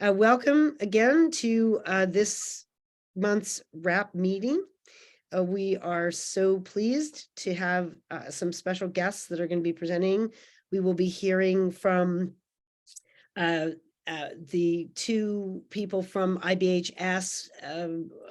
Welcome again to this month's WRAP meeting. We are so pleased to have some special guests that are going to be presenting. We will be hearing from the two people from IBHS,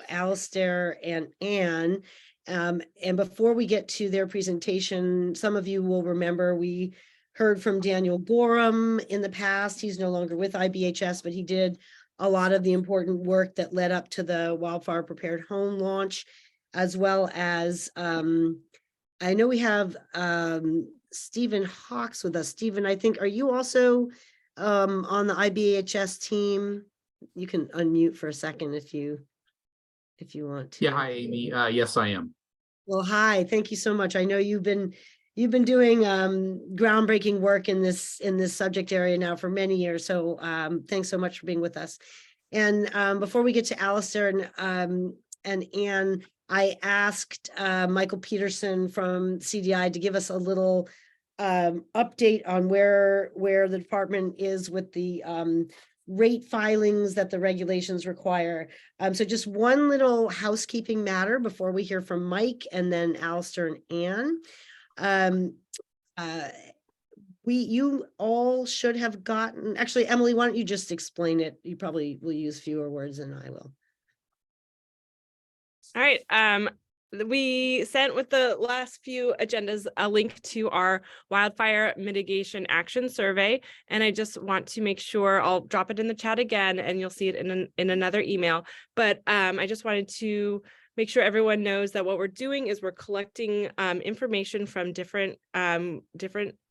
Alistair and Anne. And before we get to their presentation, some of you will remember we heard from Daniel Gorham in the past. He's no longer with IBHS, but he did a lot of the important work that led up to the Wildfire Prepared Home launch, as well as I know we have Stephen Hawks with us. Stephen, I think, are you also on the IBHS team? You can unmute for a second if you want to. Yeah, hi, Amy. Yes, I am. Well, hi, thank you so much. I know you've been doing groundbreaking work in this subject area now for many years. So thanks so much for being with us. And before we get to Alistair and Anne, I asked Michael Peterson from CDI to give us a little update on where the department is with the rate filings that the regulations require. So just one little housekeeping matter before we hear from Mike and then Alistair and Anne. You all should have gotten, actually, Emily, why don't you just explain it? You probably will use fewer words than I will. All right. We sent with the last few agendas a link to our wildfire mitigation action survey. And I just want to make sure I'll drop it in the chat again and you'll see it in another email. But I just wanted to make sure everyone knows that what we're doing is we're collecting information from different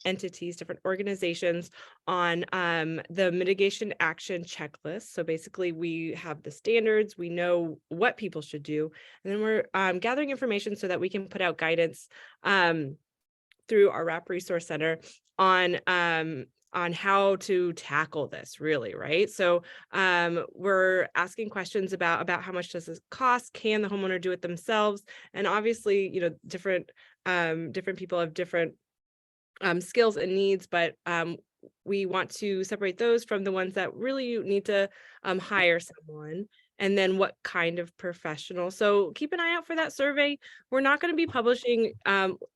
entities, different organizations on the mitigation action checklist. So basically we have the standards, we know what people should do, and then we're gathering information so that we can put out guidance through our WRAP Resource Center on how to tackle this, really, right? So we're asking questions about how much does this cost? Can the homeowner do it themselves? And obviously, you know, different people have different skills and needs, but we want to separate those from the ones that really need to hire someone. And then what kind of professional. So keep an eye out for that survey. We're not going to be publishing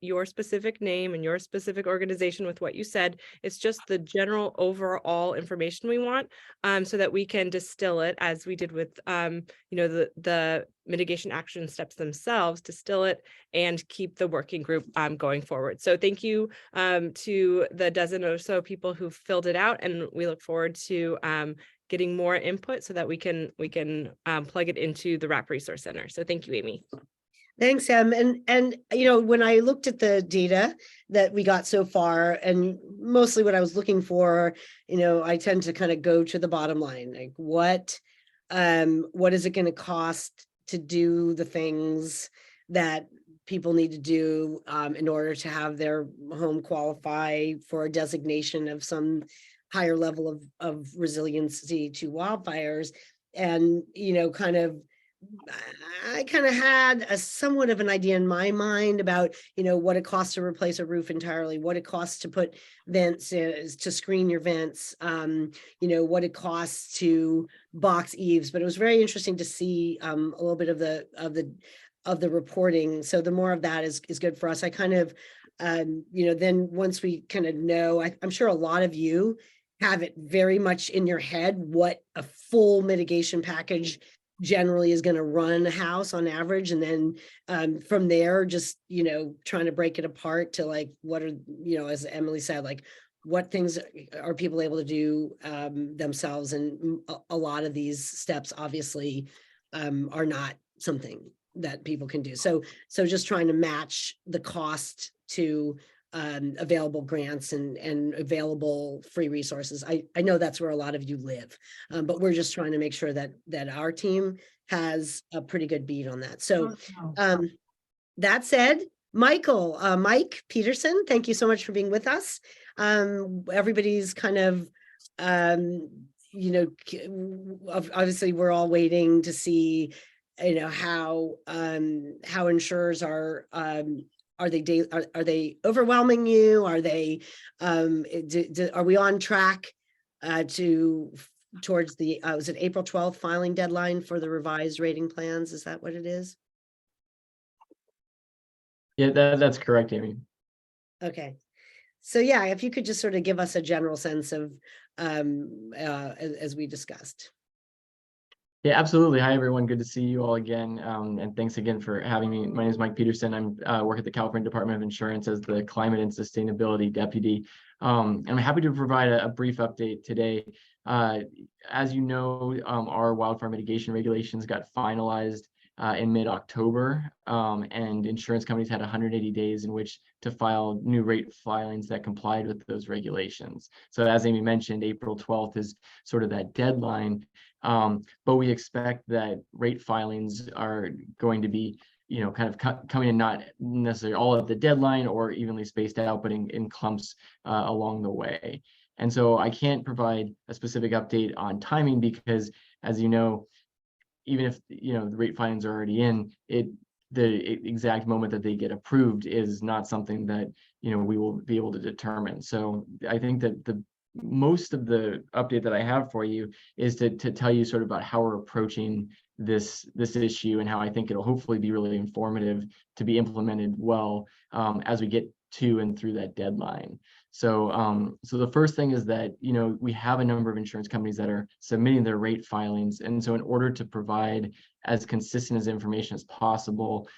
your specific name and your specific organization with what you said. It's just the general overall information we want so that we can distill it as we did with the mitigation action steps themselves, distill it and keep the working group going forward. So thank you to the dozen or so people who filled it out, and we look forward to getting more input so that we can plug it into the WRAP Resource Center. So thank you, Amy. Thanks, Em. And you know, when I looked at the data that we got so far, and mostly what I was looking for, you know, I tend to kind of go to the bottom line, like what is it going to cost to do the things that people need to do in order to have their home qualify for a designation of some higher level of resiliency to wildfires. And, you know, I kind of had a somewhat of an idea in my mind about, you know, what it costs to replace a roof entirely, what it costs to put vents to screen your vents, you know, what it costs to box eaves. But it was very interesting to see a little bit of the reporting. So the more of that is good for us. I kind of, you know, then once we kind of know, I'm sure a lot of you have it very much in your head what a full mitigation package generally is going to run a house on average. And then from there, just, you know, trying to break it apart to like, what are, you know, as Emily said, like what things are people able to do themselves? And a lot of these steps obviously are not something that people can do. So just trying to match the cost to available grants and available free resources. I know that's where a lot of you live, but we're just trying to make sure that our team has a pretty good beat on that. So that said, Michael, Mike Peterson, thank you so much for being with us. Everybody's kind of, you know, obviously we're all waiting to see, you know, how insurers are they overwhelming you? Are they are we on track to towards the, was it April 12th filing deadline for the revised rating plans? Is that what it is? Yeah, that's correct, Amy. Okay. So yeah, if you could just sort of give us a general sense of, as we discussed. Yeah, absolutely. Hi, everyone. Good to see you all again. And thanks again for having me. My name is Mike Peterson. I work at the California Department of Insurance as the Climate and Sustainability Deputy. And I'm happy to provide a brief update today. As you know, our wildfire mitigation regulations got finalized in mid-October, and insurance companies had 180 days in which to file new rate filings that complied with those regulations. So as Amy mentioned, April 12th is sort of that deadline. But we expect that rate filings are going to be, kind of coming in not necessarily all at the deadline or evenly spaced out, but in clumps along the way. And so I can't provide a specific update on timing because, as you know, even if the rate filings are already in, the exact moment that they get approved is not something that we will be able to determine. So I think that the most of the update that I have for you is to tell you sort of about how we're approaching this issue and how I think it'll hopefully be really informative to be implemented well as we get to and through that deadline. So the first thing is that we have a number of insurance companies that are submitting their rate filings, and so in order to provide as consistent as information as possible,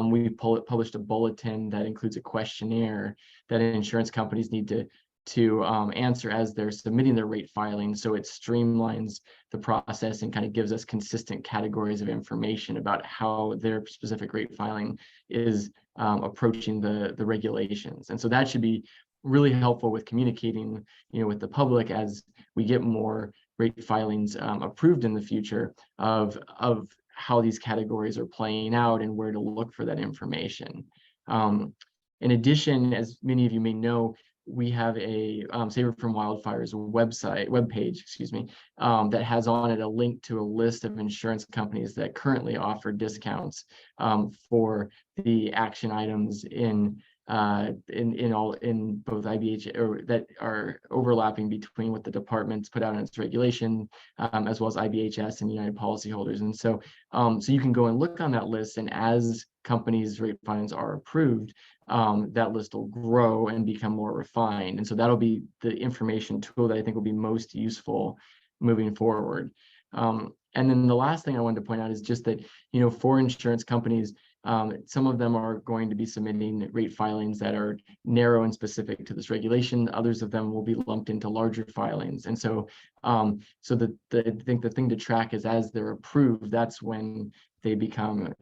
we published a bulletin that includes a questionnaire that insurance companies need to answer as they're submitting their rate filing. So it streamlines the process and kind of gives us consistent categories of information about how their specific rate filing is approaching the regulations. And so that should be really helpful with communicating with the public as we get more rate filings approved in the future of how these categories are playing out and where to look for that information. In addition, as many of you may know, we have a Saver from Wildfire's webpage, that has on it a link to a list of insurance companies that currently offer discounts for the action items in both IBHS or that are overlapping between what the department's put out in its regulation, as well as IBHS and United policyholders. And so you can go and look on that list, and as companies' rate filings are approved, that list will grow and become more refined. And so that'll be the information tool that I think will be most useful moving forward. And then the last thing I wanted to point out is just that, for insurance companies, some of them are going to be submitting rate filings that are narrow and specific to this regulation. Others of them will be lumped into larger filings. And so, I think the thing to track is as they're approved, that's when they become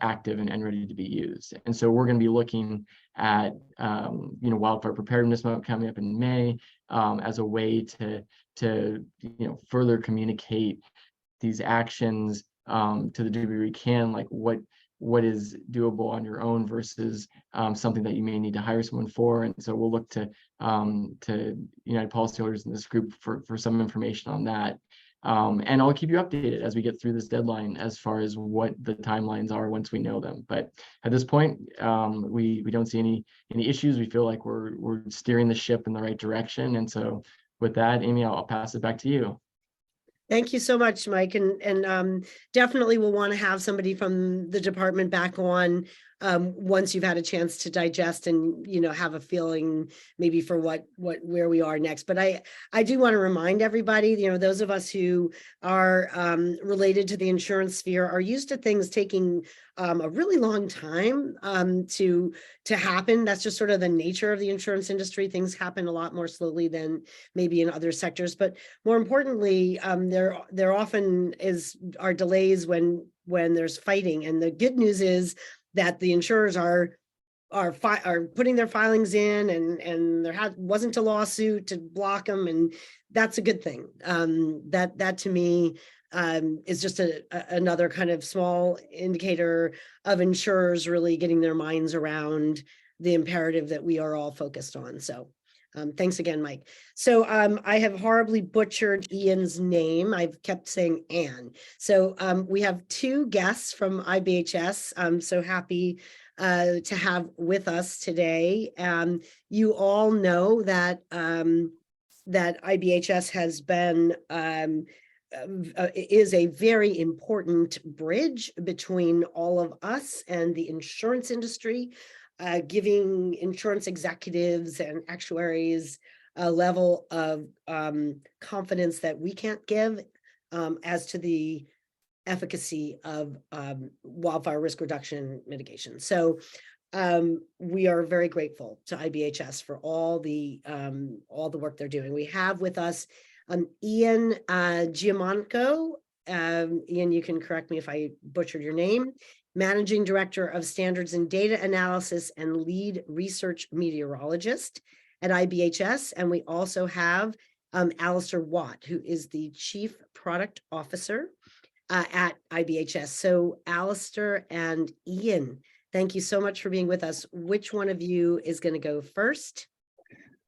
active and ready to be used. And so we're going to be looking at, wildfire preparedness month coming up in May as a way to further communicate these actions to the degree we can, like what is doable on your own versus something that you may need to hire someone for. And so we'll look to United policyholders in this group for some information on that. And I'll keep you updated as we get through this deadline as far as what the timelines are once we know them. But at this point, we don't see any issues. We feel like we're steering the ship in the right direction. And so with that, Amy, I'll pass it back to you. Thank you so much, Mike. And definitely we'll want to have somebody from the department back on once you've had a chance to digest and, have a feeling maybe for where we are next. But I do want to remind everybody, those of us who are related to the insurance sphere are used to things taking a really long time to happen. That's just sort of the nature of the insurance industry. Things happen a lot more slowly than maybe in other sectors. But more importantly, there often are delays when there's fighting. And the good news is that the insurers are putting their filings in, and there wasn't a lawsuit to block them, and that's a good thing. That to me is just another kind of small indicator of insurers really getting their minds around the imperative that we are all focused on. So thanks again, Mike. So I have horribly butchered Ian's name. I've kept saying Anne. So we have two guests from IBHS. I'm so happy to have with us today. You all know that that IBHS has been is a very important bridge between all of us and the insurance industry, giving insurance executives and actuaries a level of confidence that we can't give as to the efficacy of wildfire risk reduction mitigation. So we are very grateful to IBHS for all the work they're doing. We have with us Ian Giamanco. Ian, you can correct me if I butchered your name. Managing Director of Standards and Data Analysis and Lead Research Meteorologist at IBHS. And we also have Alistair Watt, who is the Chief Product Officer at IBHS. So Alistair and Ian, thank you so much for being with us. Which one of you is going to go first?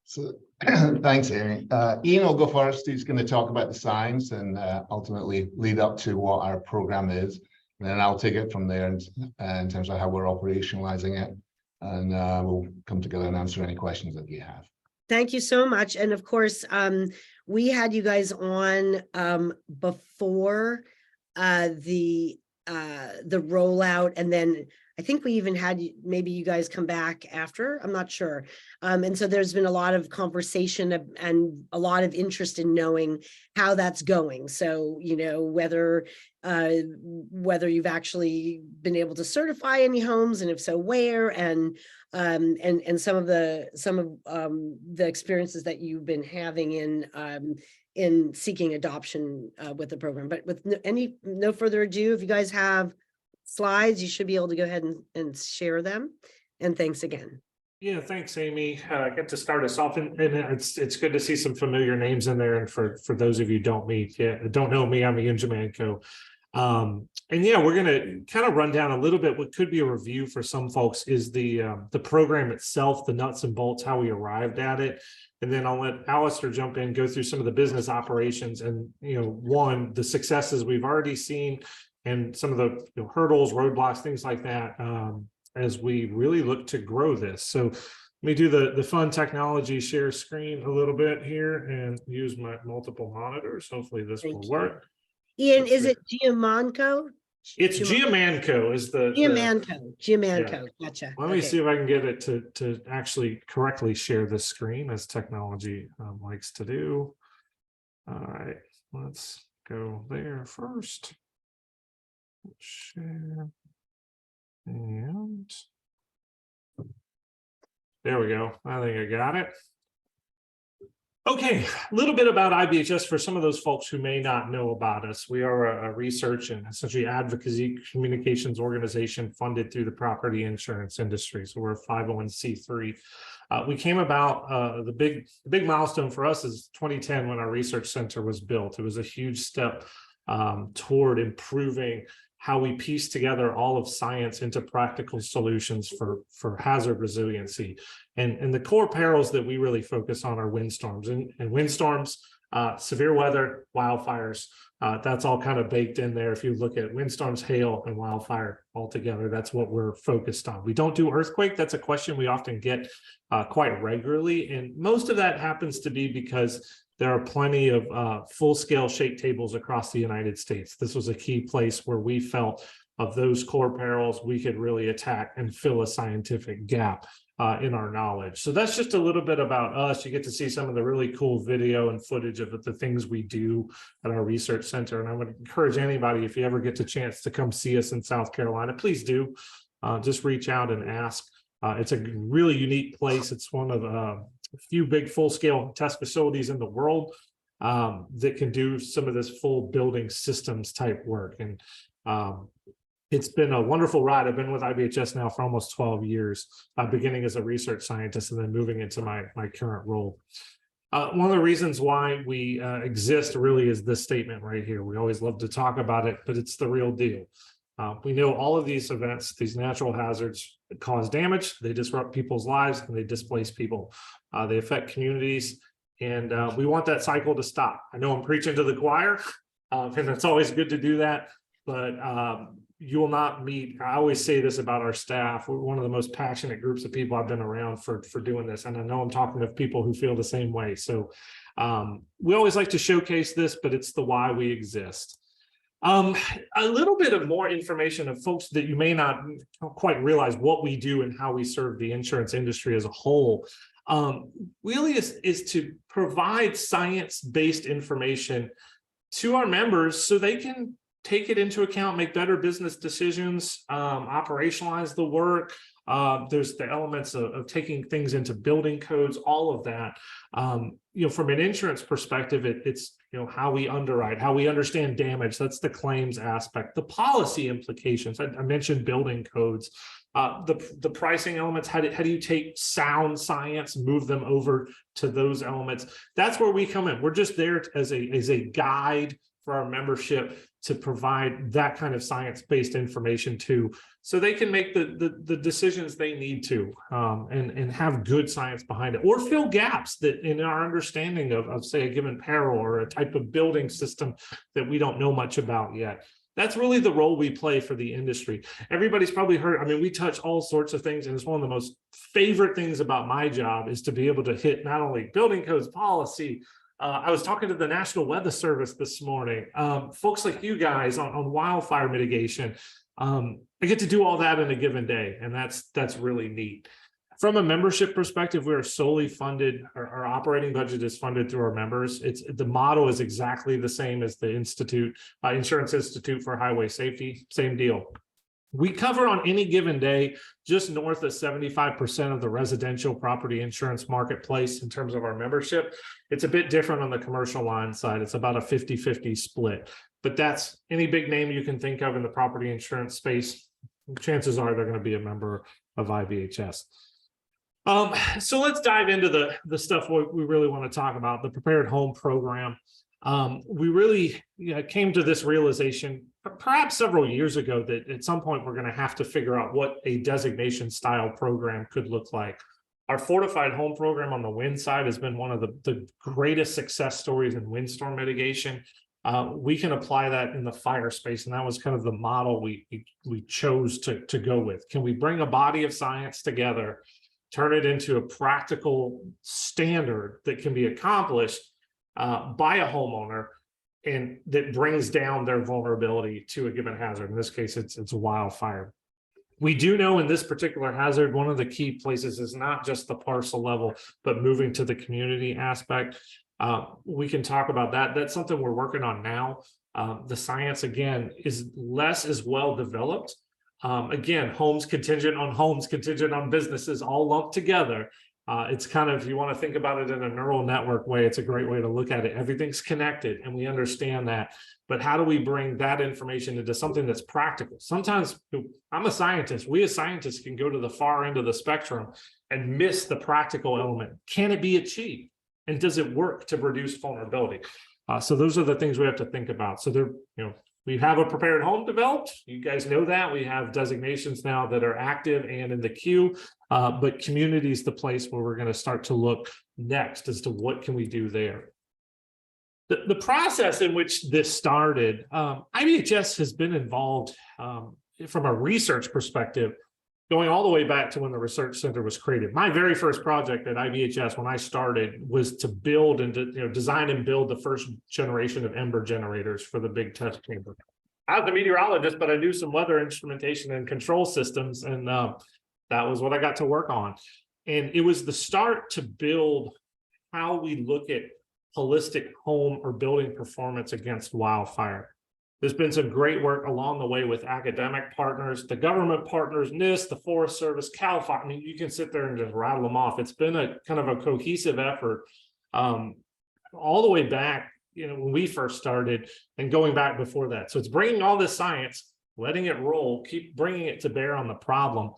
So thanks, Amy. Ian will go first. He's going to talk about the science and ultimately lead up to what our program is. And then I'll take it from there in terms of how we're operationalizing it. And we'll come together and answer any questions that you have. Thank you so much. And of course, we had you guys on before the rollout, and then I think we even had maybe you guys come back after, I'm not sure. And so there's been a lot of conversation and a lot of interest in knowing how that's going. So, you know, whether you've actually been able to certify any homes, and if so, where, and some of the experiences that you've been having in seeking adoption with the program. But with no further ado, if you guys have slides, you should be able to go ahead and share them. And thanks again. Yeah, thanks, Amy. Get to start us off, and it's good to see some familiar names in there. And for those of you who don't know me, I'm Ian Giamanco. And yeah, we're going to kind of run down a little bit. What could be a review for some folks is the program itself, the nuts and bolts, how we arrived at it. And then I'll let Alistair jump in, go through some of the business operations and, you know, the successes we've already seen and some of the hurdles, roadblocks, things like that, as we really look to grow this. So let me do the fun technology share screen a little bit here and use my multiple monitors. Hopefully this will work. Ian, is it Giamanco? It's Giamanco is the Giamanco. Gotcha. Let me see if I can get it to actually correctly share the screen, as technology likes to do. All right, let's go there first. Share. And there we go. I think I got it. Okay, a little bit about IBHS for some of those folks who may not know about us. We are a research and essentially advocacy communications organization funded through the property insurance industry. So we're a 501c3. We came about, the big milestone for us is 2010 when our research center was built. It was a huge step toward improving how we piece together all of science into practical solutions for hazard resiliency. And the core perils that we really focus on are windstorms and windstorms, severe weather, wildfires. That's all kind of baked in there. If you look at windstorms, hail, and wildfire all together, that's what we're focused on. We don't do earthquake. That's a question we often get quite regularly. And most of that happens to be because there are plenty of full-scale shake tables across the United States. This was a key place where we felt of those core perils we could really attack and fill a scientific gap in our knowledge. So that's just a little bit about us. You get to see some of the really cool video and footage of the things we do at our research center. And I would encourage anybody, if you ever get the chance to come see us in South Carolina, please do. Just reach out and ask. It's a really unique place. It's one of a few big full-scale test facilities in the world that can do some of this full building systems type work. And it's been a wonderful ride. I've been with IBHS now for almost 12 years, beginning as a research scientist and then moving into my current role. One of the reasons why we exist really is this statement right here. We always love to talk about it, but it's the real deal. We know all of these events, these natural hazards cause damage, they disrupt people's lives, and they displace people. They affect communities, and we want that cycle to stop. I know I'm preaching to the choir, and it's always good to do that, but you will not meet, I always say this about our staff, we're one of the most passionate groups of people I've been around for doing this, and I know I'm talking to people who feel the same way. So We always like to showcase this, but it's the why we exist. A little bit of more information of folks that you may not quite realize what we do and how we serve the insurance industry as a whole. Really is to provide science-based information to our members so they can take it into account, make better business decisions, operationalize the work. There's the elements of taking things into building codes, all of that. From an insurance perspective, it's how we underwrite, how we understand damage. That's the claims aspect, the policy implications. I mentioned building codes, the pricing elements. How do you take sound science, move them over to those elements? That's where we come in. We're just there as a guide for our membership to provide that kind of science-based information too, so they can make the decisions they need to, and have good science behind it, or fill gaps that in our understanding of say a given peril or a type of building system that we don't know much about yet. That's really the role we play for the industry. Everybody's probably heard, I mean, we touch all sorts of things, and it's one of the most favorite things about my job is to be able to hit not only building codes, policy. I was talking to the National Weather Service this morning, folks like you guys on wildfire mitigation. I get to do all that in a given day, and that's really neat. From a membership perspective, we are solely funded. Our operating budget is funded through our members. The model is exactly the same as the Insurance Institute for Highway Safety, same deal. We cover on any given day just north of 75% of the residential property insurance marketplace in terms of our membership. It's a bit different on the commercial line side. It's about a 50-50 split, but that's any big name you can think of in the property insurance space. Chances are they're going to be a member of IBHS. So let's dive into the stuff we really want to talk about, the Prepared Home Program. We really came to this realization perhaps several years ago that at some point we're going to have to figure out what a designation style program could look like. Our Fortified Home Program on the wind side has been one of the greatest success stories in windstorm mitigation. We can apply that in the fire space, and that was kind of the model we chose to go with. Can we bring a body of science together, turn it into a practical standard that can be accomplished by a homeowner, and that brings down their vulnerability to a given hazard? In this case, it's a wildfire. We do know in this particular hazard, one of the key places is not just the parcel level, but moving to the community aspect. We can talk about that. That's something we're working on now. The science, again, is less as well developed. Again, homes contingent on businesses, all lumped together. It's kind of, you want to think about it in a neural network way, it's a great way to look at it. Everything's connected, and we understand that. But how do we bring that information into something that's practical? Sometimes, I'm a scientist. We as scientists can go to the far end of the spectrum and miss the practical element. Can it be achieved? And does it work to reduce vulnerability? So those are the things we have to think about. So there, we have a prepared home developed. You guys know that. We have designations now that are active and in the queue, but community is the place where we're going to start to look next as to what can we do there. The process in which this started, IBHS has been involved from a research perspective, going all the way back to when the research center was created. My very first project at IBHS when I started was to build and design and build the first generation of Ember generators for the big test chamber. I was a meteorologist, but I knew some weather instrumentation and control systems, and that was what I got to work on. And it was the start to build how we look at holistic home or building performance against wildfire. There's been some great work along the way with academic partners, the government partners, NIST, the Forest Service, CAL FIRE. I mean, you can sit there and just rattle them off. It's been a kind of a cohesive effort all the way back, when we first started, and going back before that. So it's bringing all this science, letting it roll, keep bringing it to bear on the problem.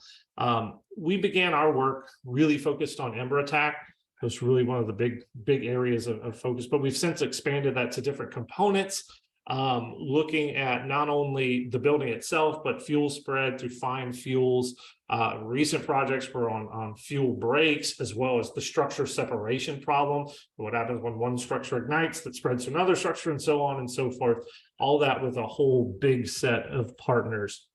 We began our work really focused on Ember attack. It was really one of the big areas of focus, but we've since expanded that to different components. Looking at not only the building itself, but fuel spread through fine fuels. Recent projects were on fuel breaks, as well as the structure separation problem. What happens when one structure ignites that spreads to another structure, and so on and so forth. All that with a whole big set of partners.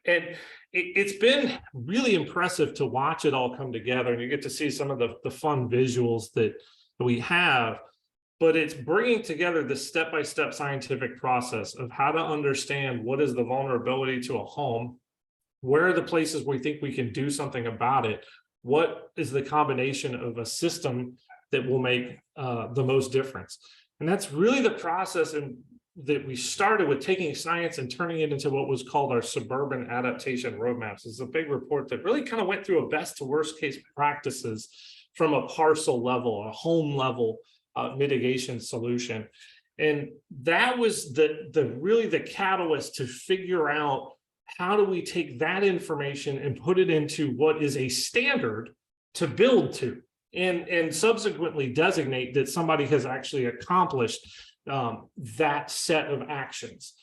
And it's been really impressive to watch it all come together, and you get to see some of the fun visuals that we have. but it's bringing together the step-by-step scientific process of how to understand what is the vulnerability to a home, where are the places we think we can do something about it, what is the combination of a system that will make the most difference. And that's really the process that we started with, taking science and turning it into what was called our suburban adaptation roadmaps. It's a big report that really kind of went through a best to worst case practices from a parcel level, a home level mitigation solution. And that was really the catalyst to figure out, how do we take that information and put it into what is a standard to build to, and subsequently designate that somebody has actually accomplished that set of actions.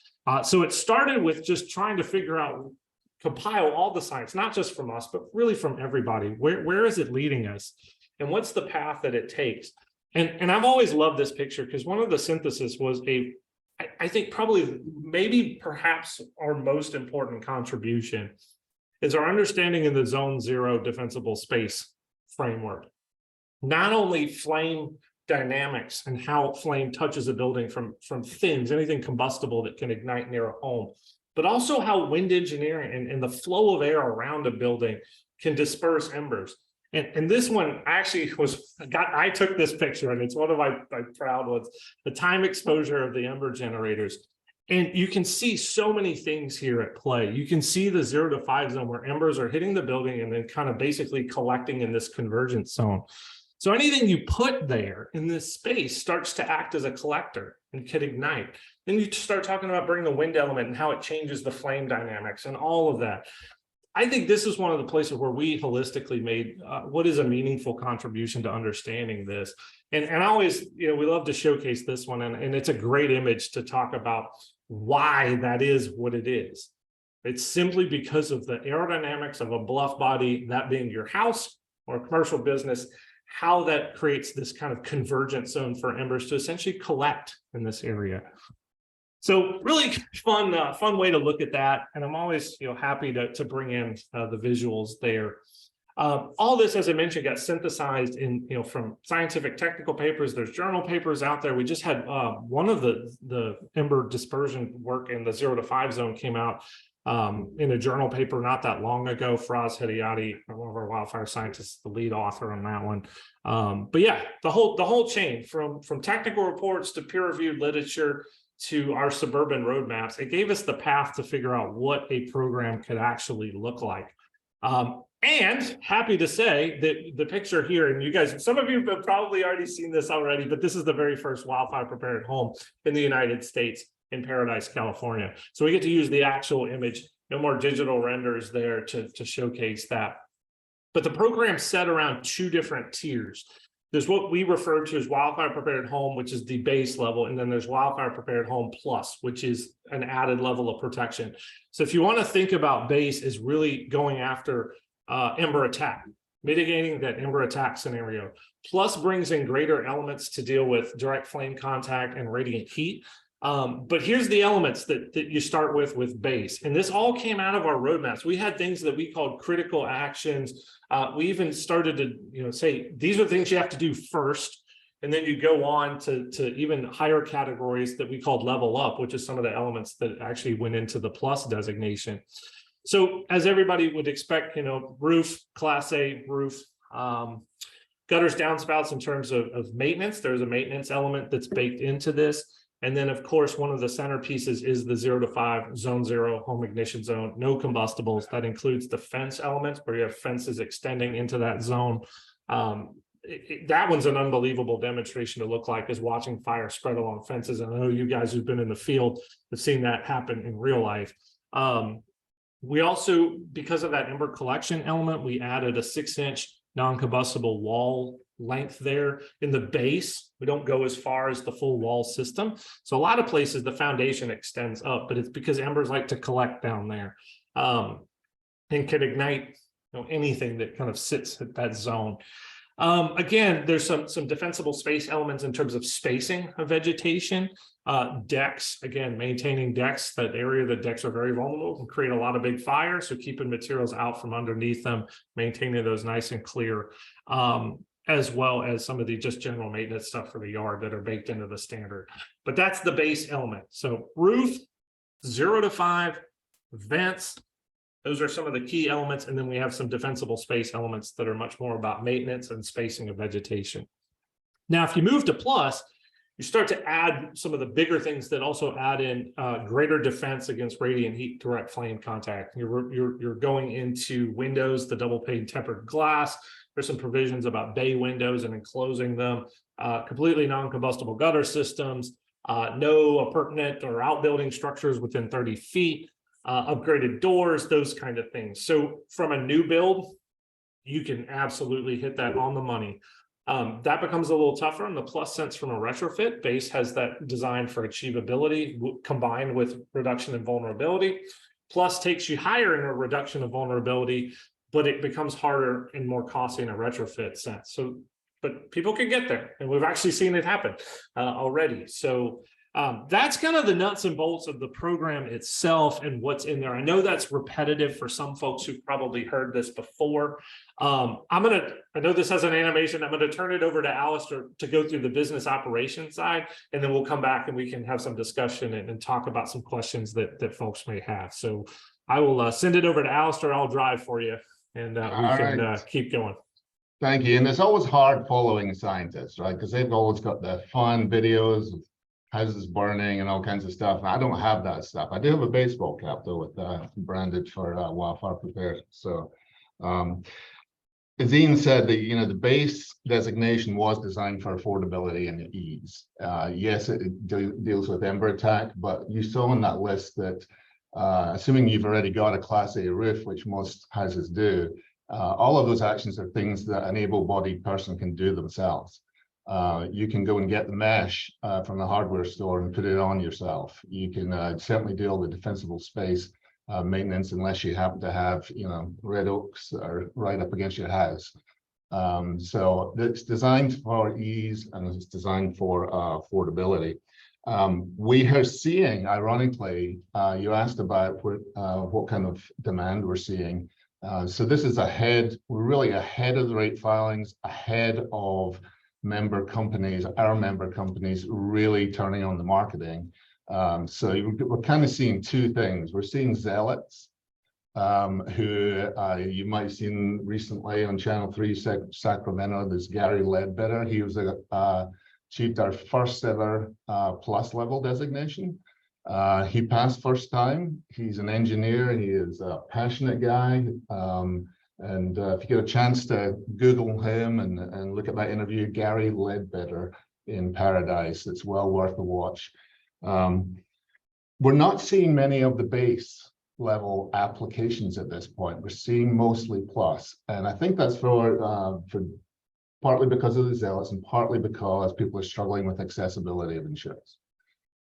So it started with just trying to figure out, compile all the science, not just from us, but really from everybody. Where is it leading us? And what's the path that it takes? And I've always loved this picture, because one of the synthesis was I think probably maybe perhaps our most important contribution is our understanding in the Zone 0 defensible space framework. Not only flame dynamics and how flame touches a building from things, anything combustible that can ignite near a home, but also how wind engineering and the flow of air around a building can disperse embers. And this one actually I took this picture, and it's one of my proud ones, the time exposure of the ember generators. And you can see so many things here at play. You can see the 0 to 5 zone where embers are hitting the building and then kind of basically collecting in this convergence zone. So anything you put there in this space starts to act as a collector and can ignite. Then you start talking about bringing the wind element and how it changes the flame dynamics and all of that. I think this is one of the places where we holistically made what is a meaningful contribution to understanding this. And I always, we love to showcase this one, and it's a great image to talk about why that is what it is. It's simply because of the aerodynamics of a bluff body, that being your house or a commercial business, how that creates this kind of convergent zone for embers to essentially collect in this area. So really fun way to look at that. And I'm always happy to bring in the visuals there. All this, as I mentioned, got synthesized in from scientific technical papers. There's journal papers out there. We just had one of the ember dispersion work in the 0 to 5 zone came out in a journal paper not that long ago. Faraz Hedayati, one of our wildfire scientists, the lead author on that one. But yeah, the whole chain from technical reports to peer-reviewed literature to our suburban roadmaps, it gave us the path to figure out what a program could actually look like. And happy to say that the picture here, and you guys, some of you have probably already seen this already, but this is the very first wildfire prepared home in the United States in Paradise, California. So we get to use the actual image, no more digital renders there to showcase that. But the program's set around 2 different tiers. There's what we refer to as Wildfire Prepared Home, which is the base level, and then there's Wildfire Prepared Home Plus, which is an added level of protection. So if you want to think about base as really going after ember attack, mitigating that ember attack scenario, plus brings in greater elements to deal with direct flame contact and radiant heat. But here's the elements that you start with base. And this all came out of our roadmaps. We had things that we called critical actions. We even started to say, these are things you have to do first. And then you go on to even higher categories that we called level up, which is some of the elements that actually went into the plus designation. So as everybody would expect, roof, class A roof, gutters, downspouts in terms of maintenance, there's a maintenance element that's baked into this. And then, of course, one of the centerpieces is the 0 to 5 zone 0 home ignition zone, no combustibles. That includes the fence elements where you have fences extending into that zone. That one's an unbelievable demonstration to look like, is watching fire spread along fences. And I know you guys who've been in the field have seen that happen in real life. We also, because of that ember collection element, we added a 6-inch non-combustible wall length there in the base. We don't go as far as the full wall system. So a lot of places the foundation extends up, but it's because embers like to collect down there and can ignite anything that kind of sits at that zone. Again, there's some defensible space elements in terms of spacing of vegetation. Decks, again, maintaining decks. That area, the decks are very vulnerable, can create a lot of big fire. So keeping materials out from underneath them, maintaining those nice and clear. as well as some of the just general maintenance stuff for the yard that are baked into the standard. But that's the base element. So roof, 0 to 5, vents, those are some of the key elements. And then we have some defensible space elements that are much more about maintenance and spacing of vegetation. Now, if you move to plus, you start to add some of the bigger things that also add in greater defense against radiant heat, direct flame contact. You're going into windows, the double pane tempered glass. There's some provisions about bay windows and enclosing them, completely non-combustible gutter systems, no appurtenant or outbuilding structures within 30 feet, upgraded doors, those kind of things. So from a new build, you can absolutely hit that on the money. That becomes a little tougher in the plus sense from a retrofit. Base has that design for achievability combined with reduction in vulnerability. Plus takes you higher in a reduction of vulnerability, but it becomes harder and more costly in a retrofit sense. So, but people can get there, and we've actually seen it happen already. So that's kind of the nuts and bolts of the program itself and what's in there. I know that's repetitive for some folks who've probably heard this before. I know this has an animation. I'm going to turn it over to Alistair to go through the business operations side, and then we'll come back and we can have some discussion and talk about some questions that folks may have. So I will send it over to Alistair. I'll drive for you, and we can keep going. Thank you. And it's always hard following scientists, right? Because they've always got the fun videos of houses burning and all kinds of stuff. And I don't have that stuff. I do have a baseball cap though, with branded for Wildfire Prepared. So as Ian said, the base designation was designed for affordability and ease. Yes, it deals with ember attack, but you saw on that list that assuming you've already got a Class A roof, which most houses do, all of those actions are things that an able-bodied person can do themselves. You can go and get the mesh from the hardware store and put it on yourself. You can certainly do all the defensible space maintenance unless you happen to have, red oaks are right up against your house. So it's designed for ease and it's designed for affordability. We are seeing, ironically, you asked about what kind of demand we're seeing. So this is we're really ahead of the rate filings, ahead of our member companies really turning on the marketing. So we're kind of seeing two things. We're seeing zealots who you might have seen recently on Channel 3 Sacramento. There's Gary Ledbetter. He was achieved our first ever plus level designation. He passed first time. He's an engineer. He is a passionate guy. And if you get a chance to Google him and look at that interview, Gary Ledbetter in Paradise, it's well worth a watch. We're not seeing many of the base level applications at this point. We're seeing mostly plus. And I think that's for partly because of the zealots and partly because people are struggling with accessibility of insurance.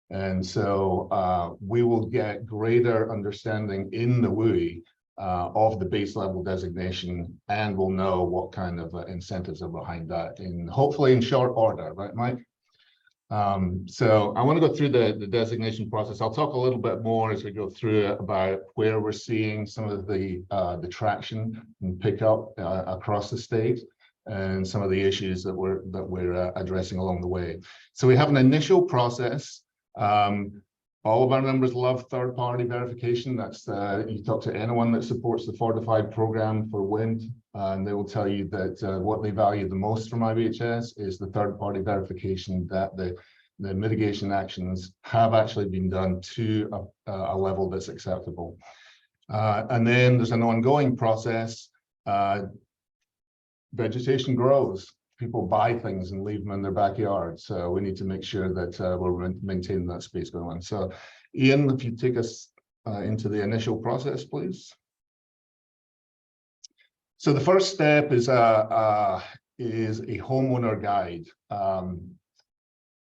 And so we will get greater understanding in the WUI of the base level designation, and we'll know what kind of incentives are behind that hopefully in short order, right, Mike? So I want to go through the designation process. I'll talk a little bit more as we go through it about where we're seeing some of the traction and pick up across the state and some of the issues that we're addressing along the way. So we have an initial process. All of our members love third-party verification. That's you talk to anyone that supports the Fortified program for wind, and they will tell you that what they value the most from IBHS is the third-party verification that the mitigation actions have actually been done to a level that's acceptable. And then there's an ongoing process. Vegetation grows. People buy things and leave them in their backyard. So we need to make sure that we're maintaining that space going on. So Ian, if you take us into the initial process, please. So the first step is a homeowner guide.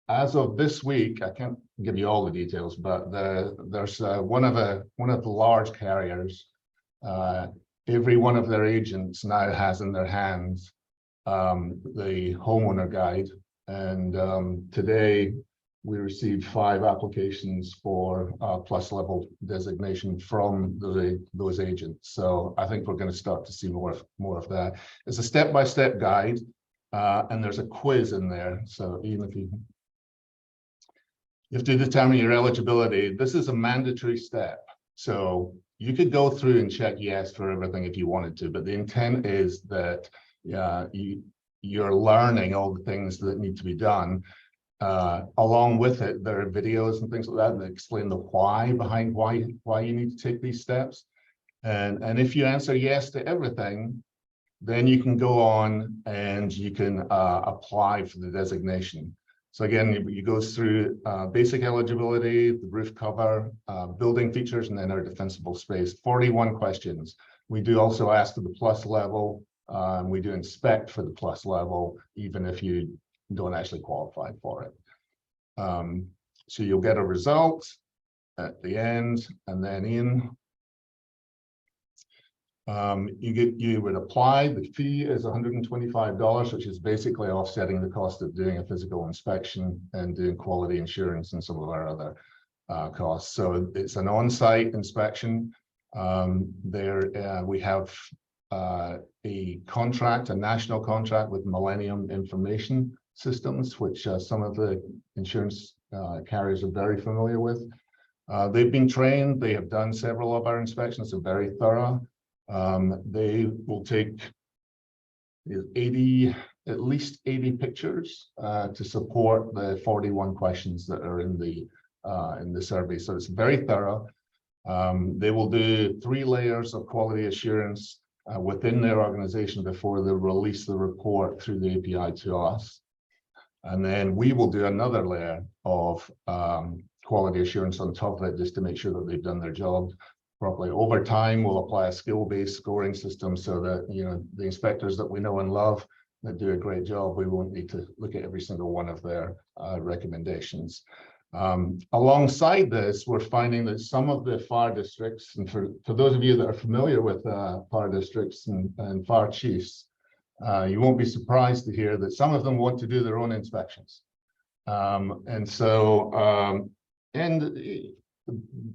As of this week, I can't give you all the details, but there's one of the large carriers. Every one of their agents now has in their hands the homeowner guide, and today we received 5 applications for plus level designation from those agents. So I think we're going to start to see more of that. It's a step-by-step guide. and there's a quiz in there. So even if you have to determine your eligibility, this is a mandatory step. So you could go through and check yes for everything if you wanted to, but the intent is that you're learning all the things that need to be done. Along with it, there are videos and things like that that explain the why behind why you need to take these steps. And if you answer yes to everything, then you can go on and you can apply for the designation. So again, you go through basic eligibility, the roof cover, building features, and then our defensible space. 41 questions. We do also ask for the plus level. We do inspect for the plus level, even if you don't actually qualify for it. So you'll get a result at the end, and then you would apply. The fee is $125, which is basically offsetting the cost of doing a physical inspection and doing quality assurance and some of our other costs. So it's an on-site inspection. We have a contract, a national contract with Millennium Information Systems, which some of the insurance carriers are very familiar with. They've been trained. They have done several of our inspections. They're very thorough. They will take at least 80 pictures to support the 41 questions that are in the survey. So it's very thorough. They will do 3 layers of quality assurance within their organization before they release the report through the API to us. And then we will do another layer of quality assurance on top of it, just to make sure that they've done their job properly. Over time, we'll apply a skill-based scoring system so that, you know, the inspectors that we know and love that do a great job, we won't need to look at every single one of their recommendations. Alongside this, we're finding that some of the fire districts, and for those of you that are familiar with fire districts and fire chiefs, you won't be surprised to hear that some of them want to do their own inspections.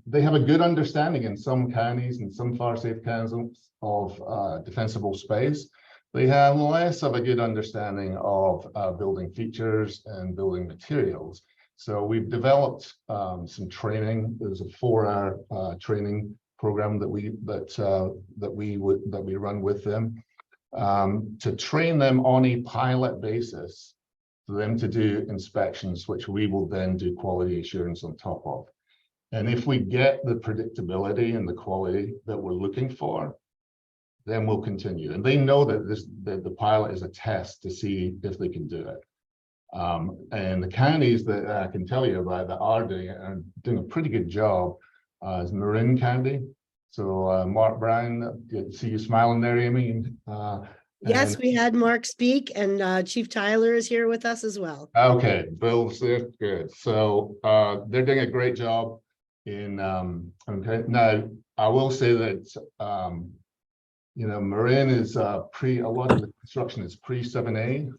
They have a good understanding in some counties and some fire safe counties of defensible space. They have less of a good understanding of building features and building materials. So we've developed some training. There's a 4-hour training program that we run with them to train them on a pilot basis for them to do inspections, which we will then do quality assurance on top of. And if we get the predictability and the quality that we're looking for, then we'll continue. And they know that the pilot is a test to see if they can do it. And the counties that I can tell you about that are doing a pretty good job is Marin County. So Mark Brown, good to see you smiling there, Amy. Yes, we had Mark speak, and Chief Tyler is here with us as well. Okay, Bill's there, good. So they're doing a great job in okay. Now I will say that you know, Marin is a lot of the construction is pre-7A,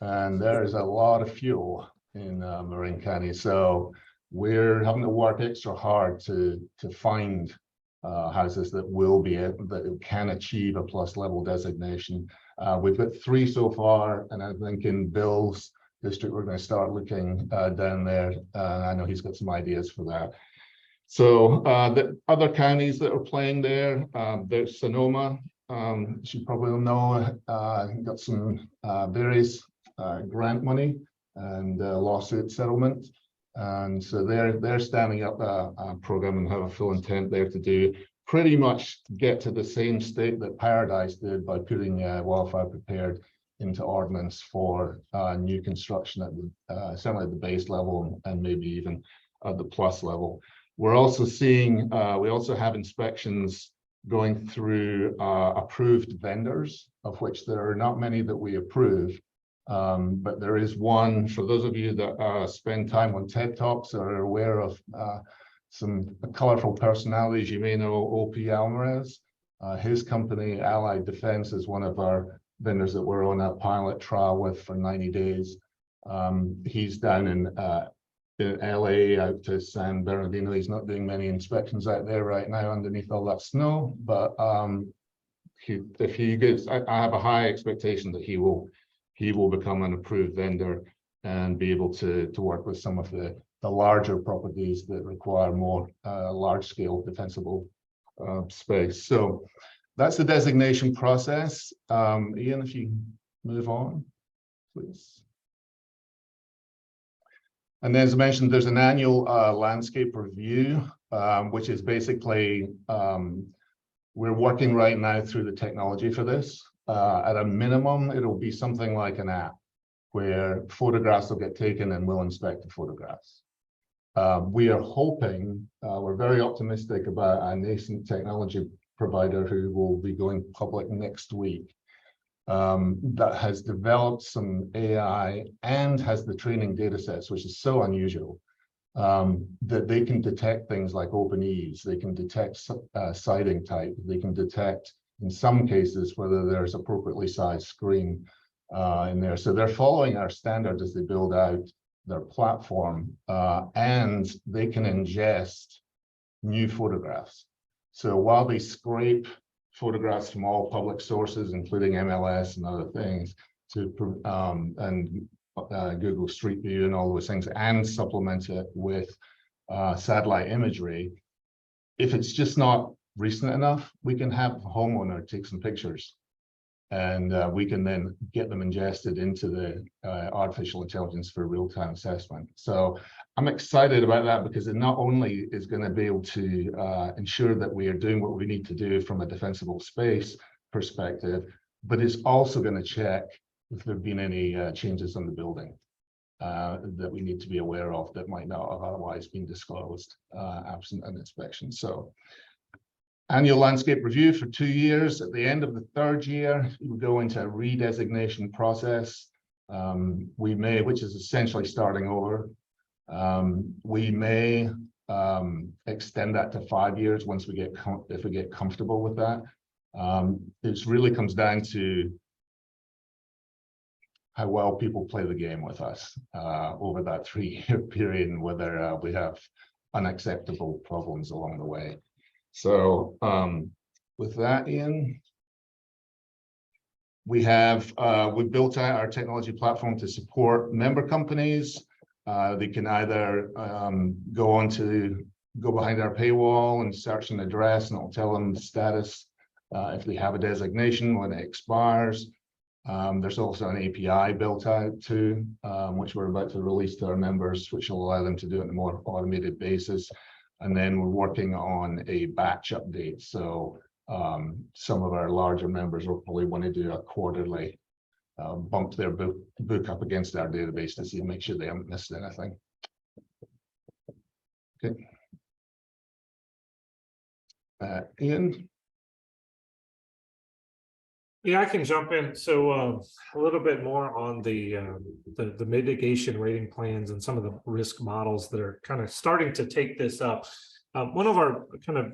and there is a lot of fuel in Marin County. So we're having to work extra hard to find houses that that can achieve a plus level designation. We've got 3 so far, and I think in Bill's district we're going to start looking down there. I know he's got some ideas for that. So the other counties that are playing there, there's Sonoma. You probably know got some various grant money and lawsuit settlement. And so they're standing up a program and have a full intent there to do pretty much get to the same state that Paradise did by putting Wildfire Prepared into ordinance for new construction at the certainly at the base level and maybe even at the plus level. We're also seeing we also have inspections going through approved vendors, of which there are not many that we approve. But there is one, for those of you that spend time on TED Talks or are aware of some colorful personalities, you may know O.P. Alvarez. His company, Allied Defense, is one of our vendors that we're on a pilot trial with for 90 days. He's down in LA out to San Bernardino. He's not doing many inspections out there right now underneath all that snow, but if he gets, I have a high expectation that he will he will become an approved vendor and be able to work with some of the larger properties that require more large-scale defensible space. So that's the designation process. Ian, if you move on, please. And then, as I mentioned, there's an annual landscape review, which is basically, we're working right now through the technology for this. At a minimum, it'll be something like an app where photographs will get taken and we'll inspect the photographs. We are hoping, we're very optimistic about a nascent technology provider who will be going public next week, that has developed some AI and has the training data sets, which is so unusual, that they can detect things like open eaves, they can detect siding type, they can detect, in some cases, whether there's appropriately sized screen in there. So they're following our standard as they build out their platform, and they can ingest new photographs. So while they scrape photographs from all public sources, including MLS and other things, to and Google Street View and all those things, and supplement it with satellite imagery, if it's just not recent enough, we can have a homeowner take some pictures, and we can then get them ingested into the artificial intelligence for real-time assessment. So I'm excited about that because it not only is going to be able to ensure that we are doing what we need to do from a defensible space perspective, but it's also going to check if there have been any changes on the building that we need to be aware of that might not have otherwise been disclosed absent an inspection. So annual landscape review for 2 years. At the end of the 3rd year, we go into a redesignation process. We may, which is essentially starting over, we may extend that to 5 years once we get if we get comfortable with that. It really comes down to how well people play the game with us over that 3-year period, and whether we have unacceptable problems along the way. So with that, Ian, we built out our technology platform to support member companies. They can either go behind our paywall and search an address, and it'll tell them the status if they have a designation when it expires. There's also an API built out too, which we're about to release to our members, which will allow them to do it on a more automated basis. And then we're working on a batch update. So some of our larger members will probably want to do a quarterly bump their book up against our database to see, make sure they haven't missed anything. Okay. Ian? Yeah, I can jump in. So a little bit more on the mitigation rating plans and some of the risk models that are kind of starting to take this up. One of our kind of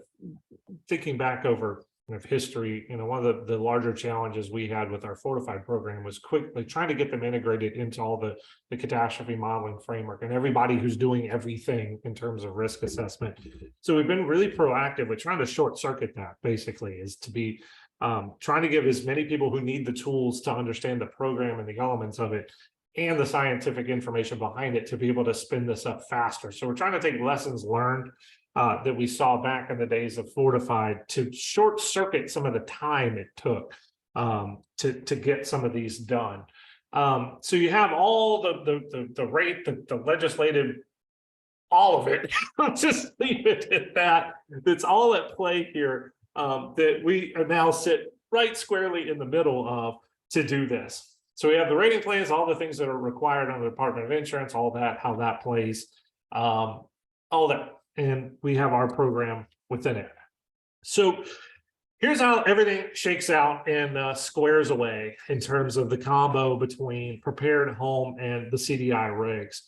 thinking back over kind of history, one of the larger challenges we had with our Fortified program was quickly trying to get them integrated into all the catastrophe modeling framework and everybody who's doing everything in terms of risk assessment. So we've been really proactive with trying to short circuit that, basically, is to be trying to give as many people who need the tools to understand the program and the elements of it and the scientific information behind it to be able to spin this up faster. So we're trying to take lessons learned that we saw back in the days of Fortified to short circuit some of the time it took to get some of these done. So you have all the legislative, all of it. I'll just leave it at that. It's all at play here. That we now sit right squarely in the middle of to do this. So we have the rating plans, all the things that are required under the Department of Insurance, all that, how that plays, all that. And we have our program within it. So here's how everything shakes out and squares away in terms of the combo between prepared home and the CDI rigs.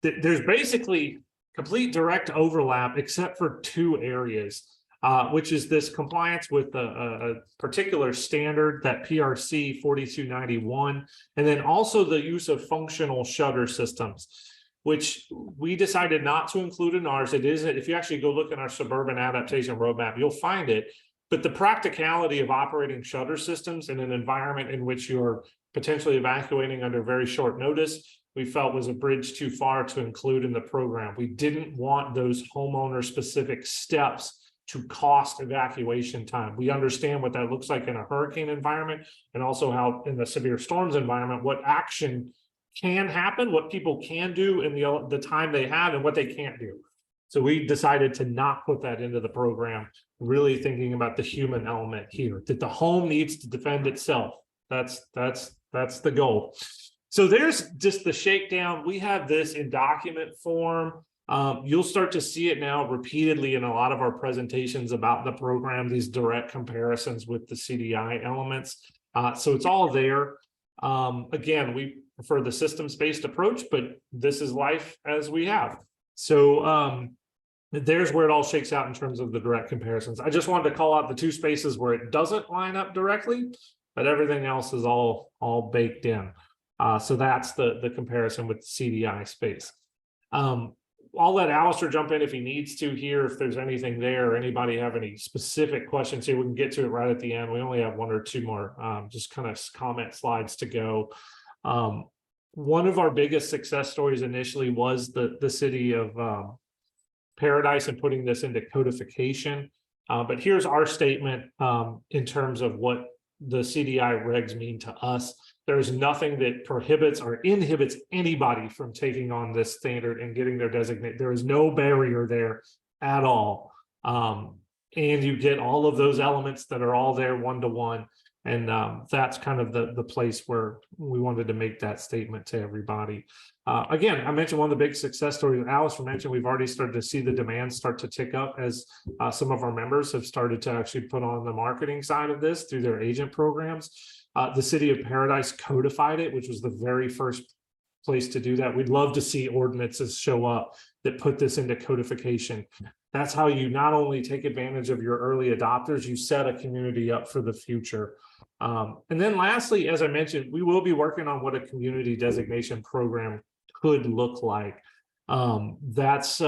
There's basically complete direct overlap except for 2 areas. Which is this compliance with a particular standard, that PRC 4291, and then also the use of functional shutter systems, which we decided not to include in ours. It isn't, if you actually go look in our suburban adaptation roadmap, you'll find it. But the practicality of operating shutter systems in an environment in which you're potentially evacuating under very short notice, we felt was a bridge too far to include in the program. We didn't want those homeowner specific steps to cost evacuation time. We understand what that looks like in a hurricane environment, and also how in the severe storms environment, what action can happen, what people can do in the time they have, and what they can't do. So we decided to not put that into the program, really thinking about the human element here, that the home needs to defend itself. That's the goal. So there's just the shakedown. We have this in document form. You'll start to see it now repeatedly in a lot of our presentations about the program, these direct comparisons with the CDI elements. So it's all there. Again, we prefer the systems-based approach, but this is life as we have. So there's where it all shakes out in terms of the direct comparisons. I just wanted to call out the two spaces where it doesn't line up directly, but everything else is all baked in. So that's the comparison with the CDI space. I'll let Alistair jump in if he needs to here, if there's anything there, or anybody have any specific questions here, we can get to it right at the end. We only have one or two more just kind of comment slides to go. One of our biggest success stories initially was the city of Paradise and putting this into codification. But here's our statement in terms of what the CDI regs mean to us. There is nothing that prohibits or inhibits anybody from taking on this standard and getting their designate. There is no barrier there at all. And you get all of those elements that are all there one-to-one. And that's kind of the place where we wanted to make that statement to everybody. Again, I mentioned one of the big success stories Alice mentioned. We've already started to see the demand start to tick up as some of our members have started to actually put on the marketing side of this through their agent programs. The city of Paradise codified it, which was the very first place to do that. We'd love to see ordinances show up that put this into codification. That's how you not only take advantage of your early adopters, you set a community up for the future. And then lastly, as I mentioned, we will be working on what a community designation program could look like. That's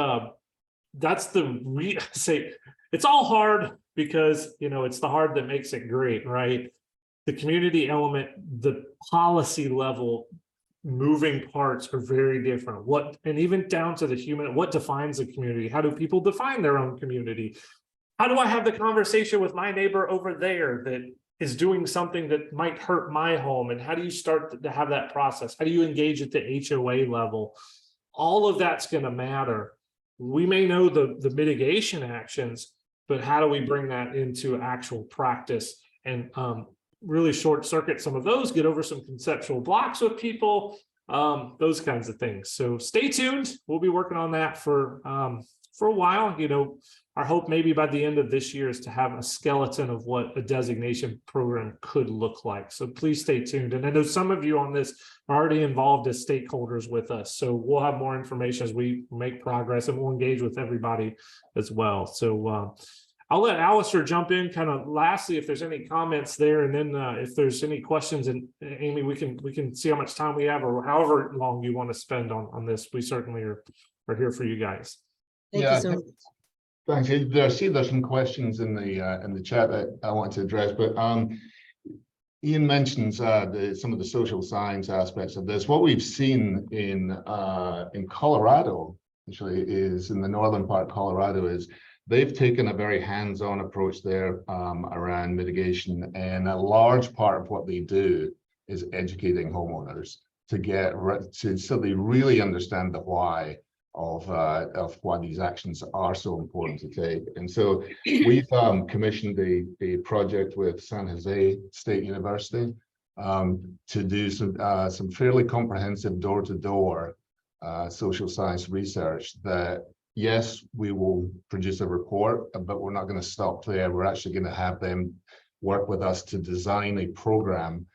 it's all hard because, it's the hard that makes it great, right? The community element, the policy level, moving parts are very different. And even down to the human, what defines a community? How do people define their own community? How do I have the conversation with my neighbor over there that is doing something that might hurt my home? And how do you start to have that process? How do you engage at the HOA level? All of that's going to matter. We may know the mitigation actions, but how do we bring that into actual practice and really short circuit some of those, get over some conceptual blocks with people, those kinds of things. So stay tuned. We'll be working on that for a while. Our hope maybe by the end of this year is to have a skeleton of what a designation program could look like. So please stay tuned. And I know some of you on this are already involved as stakeholders with us. So we'll have more information as we make progress, and we'll engage with everybody as well. So I'll let Alistair jump in kind of lastly if there's any comments there, and then if there's any questions, and Amy, we can see how much time we have or however long you want to spend on this. We certainly are here for you guys. Thank you so much. Thanks. There's some questions in the chat that I want to address, but Ian mentions some of the social science aspects of this. What we've seen in Colorado, actually, is in the northern part of Colorado, is they've taken a very hands-on approach there around mitigation, and a large part of what they do is educating homeowners so they really understand the why of why these actions are so important to take. And so we've commissioned a project with San Jose State University to do some fairly comprehensive door-to-door social science research that, yes, we will produce a report, but we're not going to stop there. We're actually going to have them work with us to design a program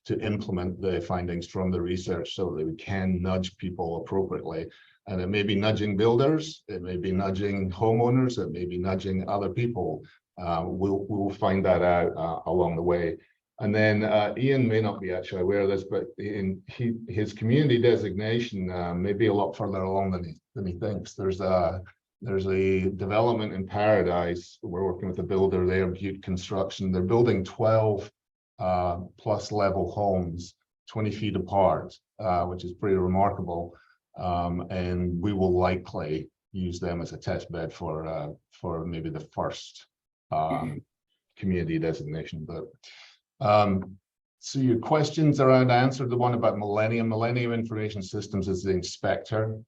to implement the findings from the research so that we can nudge people appropriately. And it may be nudging builders, it may be nudging homeowners, it may be nudging other people. We'll find that out along the way. And then Ian may not be actually aware of this, but his community designation may be a lot further along than he thinks. There's a development in Paradise. We're working with a builder there, Butte Construction. They're building 12 plus level homes 20 feet apart, which is pretty remarkable. And we will likely use them as a test bed for maybe the first community designation. But so your questions around answered. The one about Millennium Information Systems is the inspector.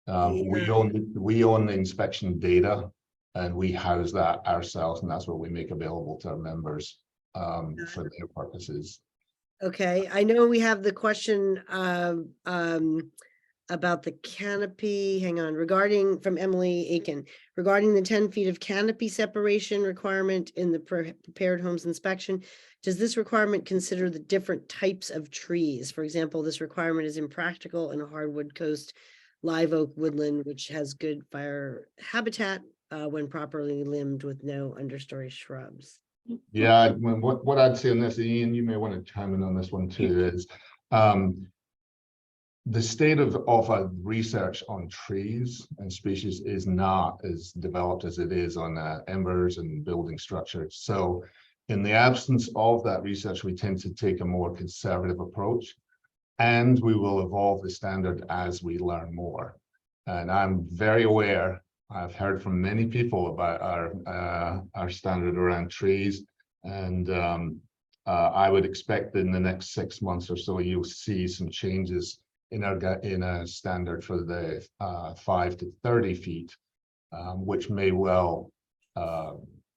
We own the inspection data, and we house that ourselves, and that's what we make available to our members for their purposes. Okay, I know we have the question about the canopy, hang on, regarding, from Emily Aiken, regarding the 10 feet of canopy separation requirement in the prepared homes inspection. Does this requirement consider the different types of trees? For example, this requirement is impractical in a hardwood coast live oak woodland, which has good fire habitat when properly limbed with no understory shrubs. Yeah, what I'd say on this, Ian, you may want to chime in on this one too, is the state of research on trees and species is not as developed as it is on embers and building structures. So in the absence of that research, we tend to take a more conservative approach, and we will evolve the standard as we learn more. And I'm very aware, I've heard from many people about our standard around trees, and I would expect in the next 6 months or so, you'll see some changes in our standard for the 5 to 30 feet, which may well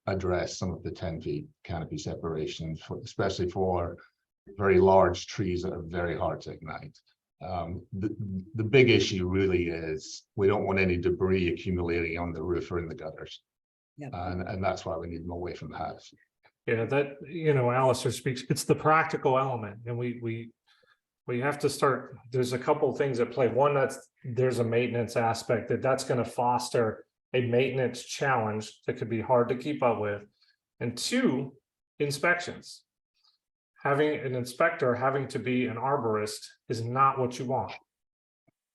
address some of the 10 feet canopy separation, especially for very large trees that are very hard to ignite. The big issue really is we don't want any debris accumulating on the roof or in the gutters. Yep. And that's why we need them away from the house. Yeah, that, Alistair speaks, it's the practical element, and we have to start, there's a couple of things at play. One, there's a maintenance aspect that's going to foster a maintenance challenge that could be hard to keep up with. And two, inspections. Having an inspector having to be an arborist is not what you want.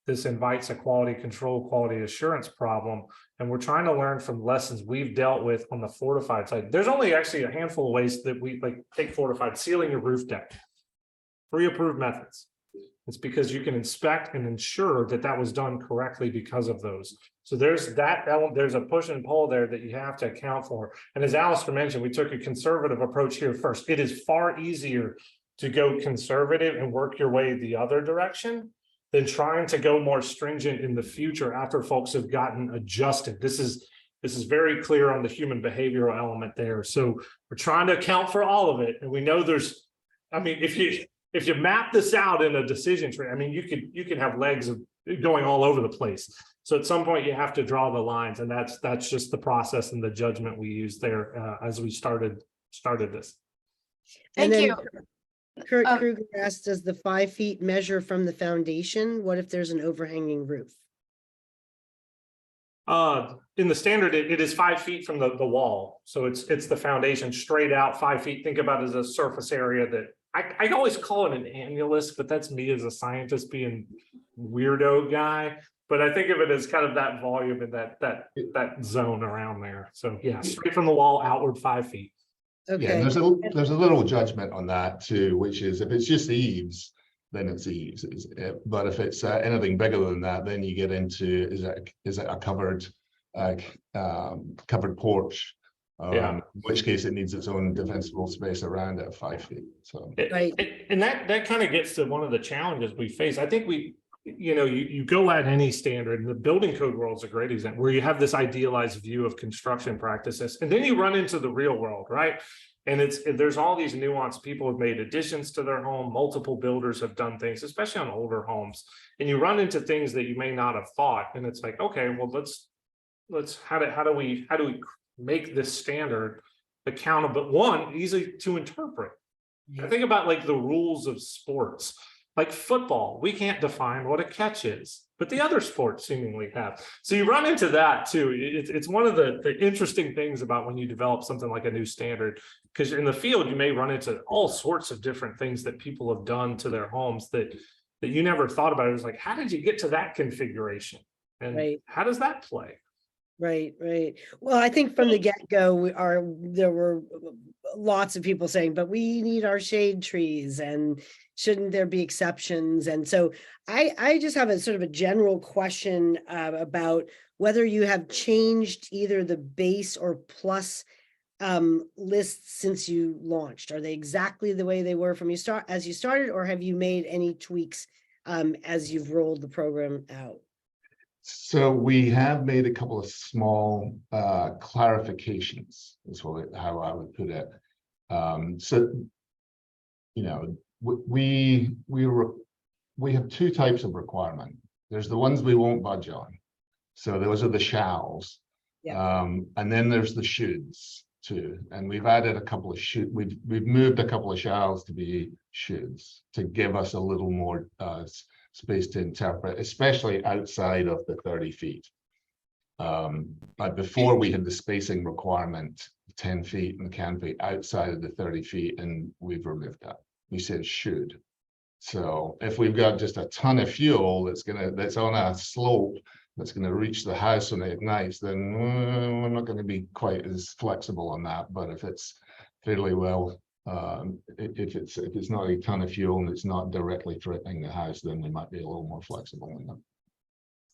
This invites a quality control, quality assurance problem. And we're trying to learn from lessons we've dealt with on the fortified side. There's only actually a handful of ways that we take fortified, sealing your roof deck. Pre-approved methods. It's because you can inspect and ensure that was done correctly because of those. So there's that element, there's a push and pull there that you have to account for. And as Alistair mentioned, we took a conservative approach here first. It is far easier to go conservative and work your way the other direction than trying to go more stringent in the future after folks have gotten adjusted. This is very clear on the human behavioral element there. So we're trying to account for all of it. And we know if you map this out in a decision tree, you could have legs of going all over the place. So at some point you have to draw the lines, and that's just the process and the judgment we used there as we started this. And Thank then you. Kurt Kruger asked, does the 5 feet measure from the foundation? What if there's an overhanging roof? In the standard, it is 5 feet from the wall. So it's the foundation straight out 5 feet. Think about it as a surface area that I always call it an annulus, but that's me as a scientist being weirdo guy. But I think of it as kind of that volume and that zone around there. So yeah, straight from the wall outward 5 feet. Okay. Yeah, there's a little judgment on that too, which is if it's just eaves, then it's eaves. But if it's anything bigger than that, then you get into is it a covered porch? Yeah. In which case it needs its own defensible space around it at 5 feet. So Right. And that kind of gets to one of the challenges we face. I think you go at any standard, and the building code world is a great example where you have this idealized view of construction practices, and then you run into the real world, right? And there's all these nuanced people have made additions to their home. Multiple builders have done things, especially on older homes, and you run into things that you may not have thought. And it's like, okay, well, let's how do we make this standard accountable? One, easy to interpret. I think about like the rules of sports. Like football, we can't define what a catch is, but the other sports seemingly have. So you run into that too. It's one of the interesting things about when you develop something like a new standard, because in the field, you may run into all sorts of different things that people have done to their homes that you never thought about. It was like, how did you get to that configuration? And Right. how does that play? Right. Well, I think from the get-go, there were lots of people saying, but we need our shade trees, and shouldn't there be exceptions? And so I just have a sort of a general question about whether you have changed either the base or plus lists since you launched. Are they exactly the way they were from as you started, or have you made any tweaks as you've rolled the program out? So we have made a couple of small clarifications, is how I would put it. So, you know, we have two types of requirement. There's the ones we won't budge on. So those are the shalls. Yeah. And then there's the shoulds too. And we've added a couple of we've moved a couple of shalls to be shoulds to give us a little more space to interpret, especially outside of the 30 feet. But before we had the spacing requirement, 10 feet and canopy outside of the 30 feet, and we've removed that. We said should. So if we've got just a ton of fuel that's on a slope that's going to reach the house when it ignites, then we're not going to be quite as flexible on that. But if it's fairly well, if it's not a ton of fuel and it's not directly threatening the house, then we might be a little more flexible in them.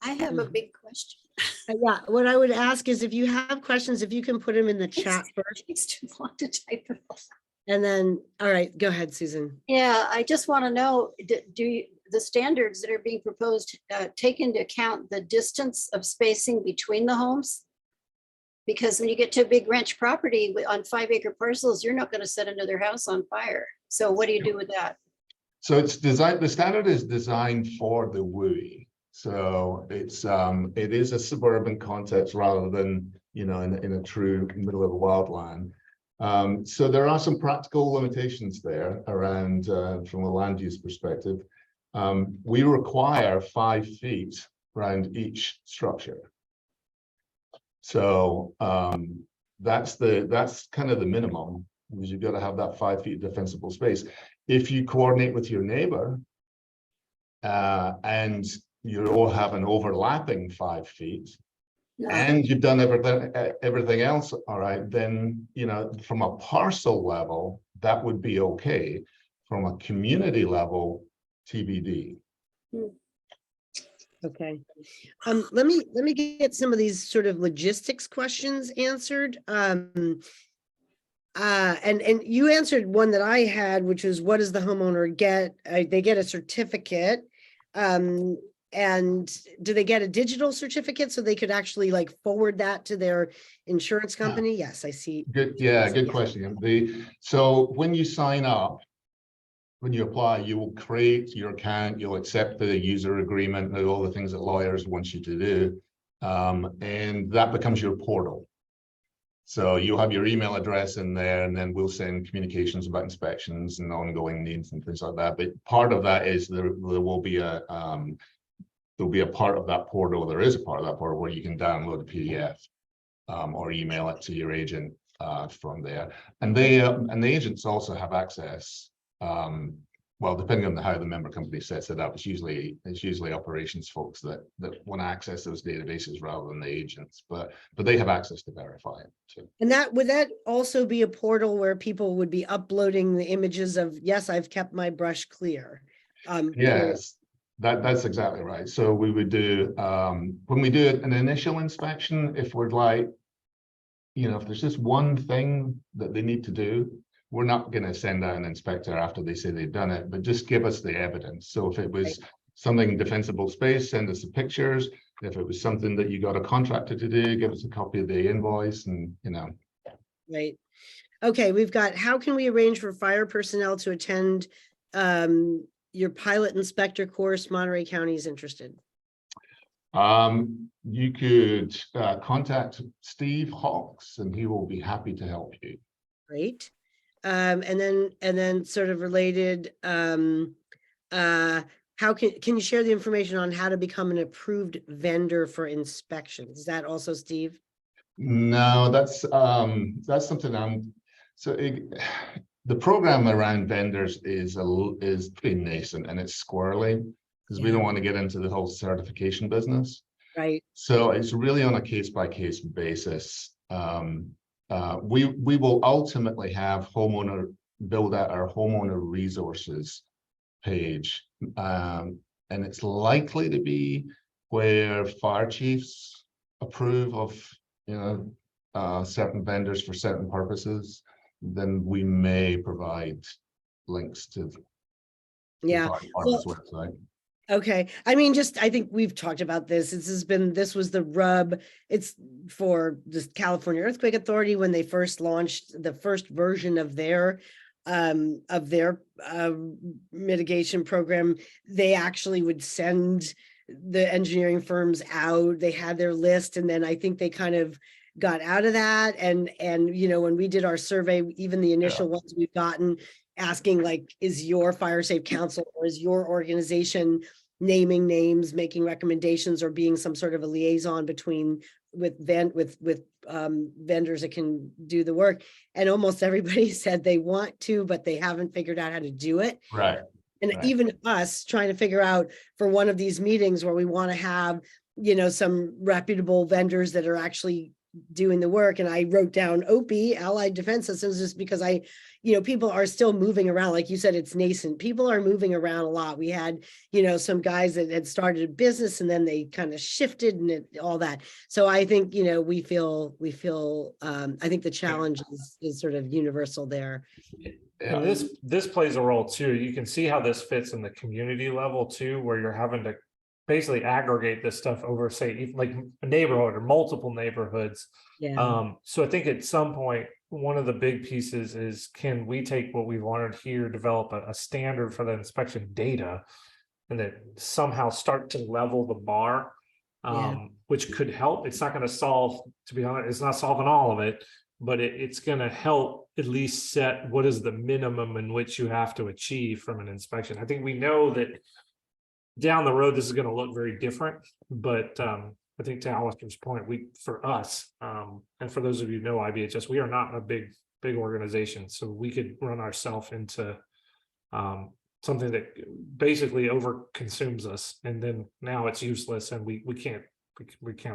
I have a big question. Yeah, what I would ask is if you have questions, if you can put them in the chat first, It's too long to type it all. and then, all right, go ahead, Susan. Yeah, I just want to know, the standards that are being proposed take into account the distance of spacing between the homes? Because when you get to a big ranch property on 5-acre parcels, you're not going to set another house on fire. So what do you do with that? So it's designed, the standard is designed for the WUI. So it is a suburban context rather than, you know, in a true middle of the wildland. So there are some practical limitations there around from a land use perspective. We require 5 feet around each structure. So that's kind of the minimum, because you've got to have that 5 feet defensible space. If you coordinate with your neighbor and you all have an overlapping 5 feet, No. and you've done everything else, all right, then, you know, from a parcel level, that would be okay. From a community level, TBD. Okay. Let me get some of these sort of logistics questions answered. And you answered one that I had, which was, what does the homeowner get? They get a certificate. And do they get a digital certificate so they could actually like forward that to their insurance company? Yes, I see. Good, yeah, good question. So when you sign up, when you apply, you will create your account, you'll accept the user agreement and all the things that lawyers want you to do. And that becomes your portal. So you'll have your email address in there, and then we'll send communications about inspections and ongoing needs and things like that. But part of that is there will be a part of that portal. There is a part of that portal where you can download a PDF or email it to your agent from there. And the agents also have access. Well, depending on how the member company sets it up, it's usually operations folks that want to access those databases rather than the agents, but they have access to verify it too. And would that also be a portal where people would be uploading the images of, yes, I've kept my brush clear? Yes, that's exactly right. So we would do, when we do an initial inspection, if we're like, you know, if there's just one thing that they need to do, we're not going to send out an inspector after they say they've done it, but just give us the evidence. So if it was something defensible space, send us the pictures. If it was something that you got a contractor to do, give us a copy of the invoice, and, you know. Right. Okay, we've got, how can we arrange for fire personnel to attend your pilot inspector course? Monterey County is interested. You could contact Steve Hawks, and he will be happy to help you. Great. And then sort of related, how can you share the information on how to become an approved vendor for inspections? Is that also Steve? No, that's something the program around vendors is pretty nascent, and it's squirrely because we don't want to get into the whole certification business. Right. So it's really on a case-by-case basis. We will ultimately have build out our homeowner resources page. And it's likely to be where fire chiefs approve of, certain vendors for certain purposes, then we may provide links to the Yeah. fire department's website. Okay. I mean, I think we've talked about this. This was the rub. It's for the California Earthquake Authority when they first launched the first version of their mitigation program. They actually would send the engineering firms out. They had their list, and then I think they kind of got out of that. And when we did our survey, even the initial ones we've gotten asking, like, is your fire safe council or is your organization naming names, making recommendations, or being some sort of a liaison between with vendors that can do the work? And almost everybody said they want to, but they haven't figured out how to do it. Right. And Right. even us trying to figure out for one of these meetings where we want to have, some reputable vendors that are actually doing the work. And I wrote down OPI, Allied Defense Systems, just because people are still moving around. Like you said, it's nascent. People are moving around a lot. We had, some guys that had started a business and then they kind of shifted and all that. So I think, we feel, I think the challenge is sort of universal there. And this plays a role too. You can see how this fits in the community level too, where you're having to basically aggregate this stuff over, say, like a neighborhood or multiple neighborhoods. Yeah. So I think at some point, one of the big pieces is, can we take what we've learned here, develop a standard for the inspection data, and then somehow start to level the bar, which could help. It's not going to solve, to be honest, it's not solving all of it, but it's going to help at least set what is the minimum in which you have to achieve from an inspection. I think we know that down the road, this is going to look very different, but I think to Alistair's point, for us, and for those of you who know IBHS, we are not a big organization, so we could run ourselves into something that basically overconsumes us, and then now it's useless, and we can't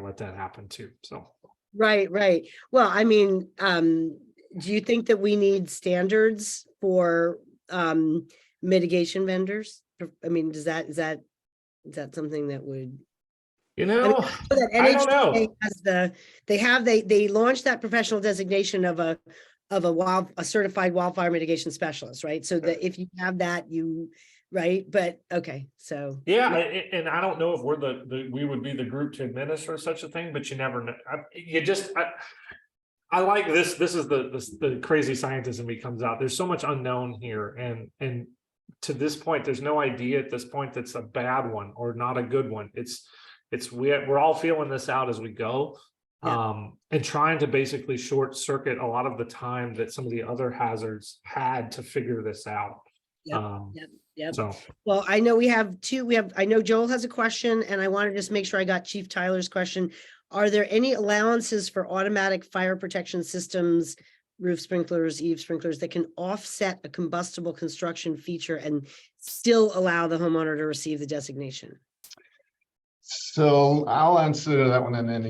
let that happen too. So Right. Well, I mean, do you think that we need standards for mitigation vendors? I mean, is that something that would? I don't know. They launched that professional designation of a certified wildfire mitigation specialist, right? So that if you have that, right? But okay, so and I don't know if we would be the group to administer such a thing, but you never know. I like this. This is the crazy scientist in me comes out. There's so much unknown here, and to this point, there's no idea at this point that's a bad one or not a good one. We're all feeling this out as we go, and trying to basically short circuit a lot of the time that some of the other hazards had to figure this out. Yep. So, well, I know I know Joel has a question, and I want to just make sure I got Chief Tyler's question. Are there any allowances for automatic fire protection systems, roof sprinklers, eave sprinklers, that can offset a combustible construction feature and still allow the homeowner to receive the designation? So I'll answer that one, and then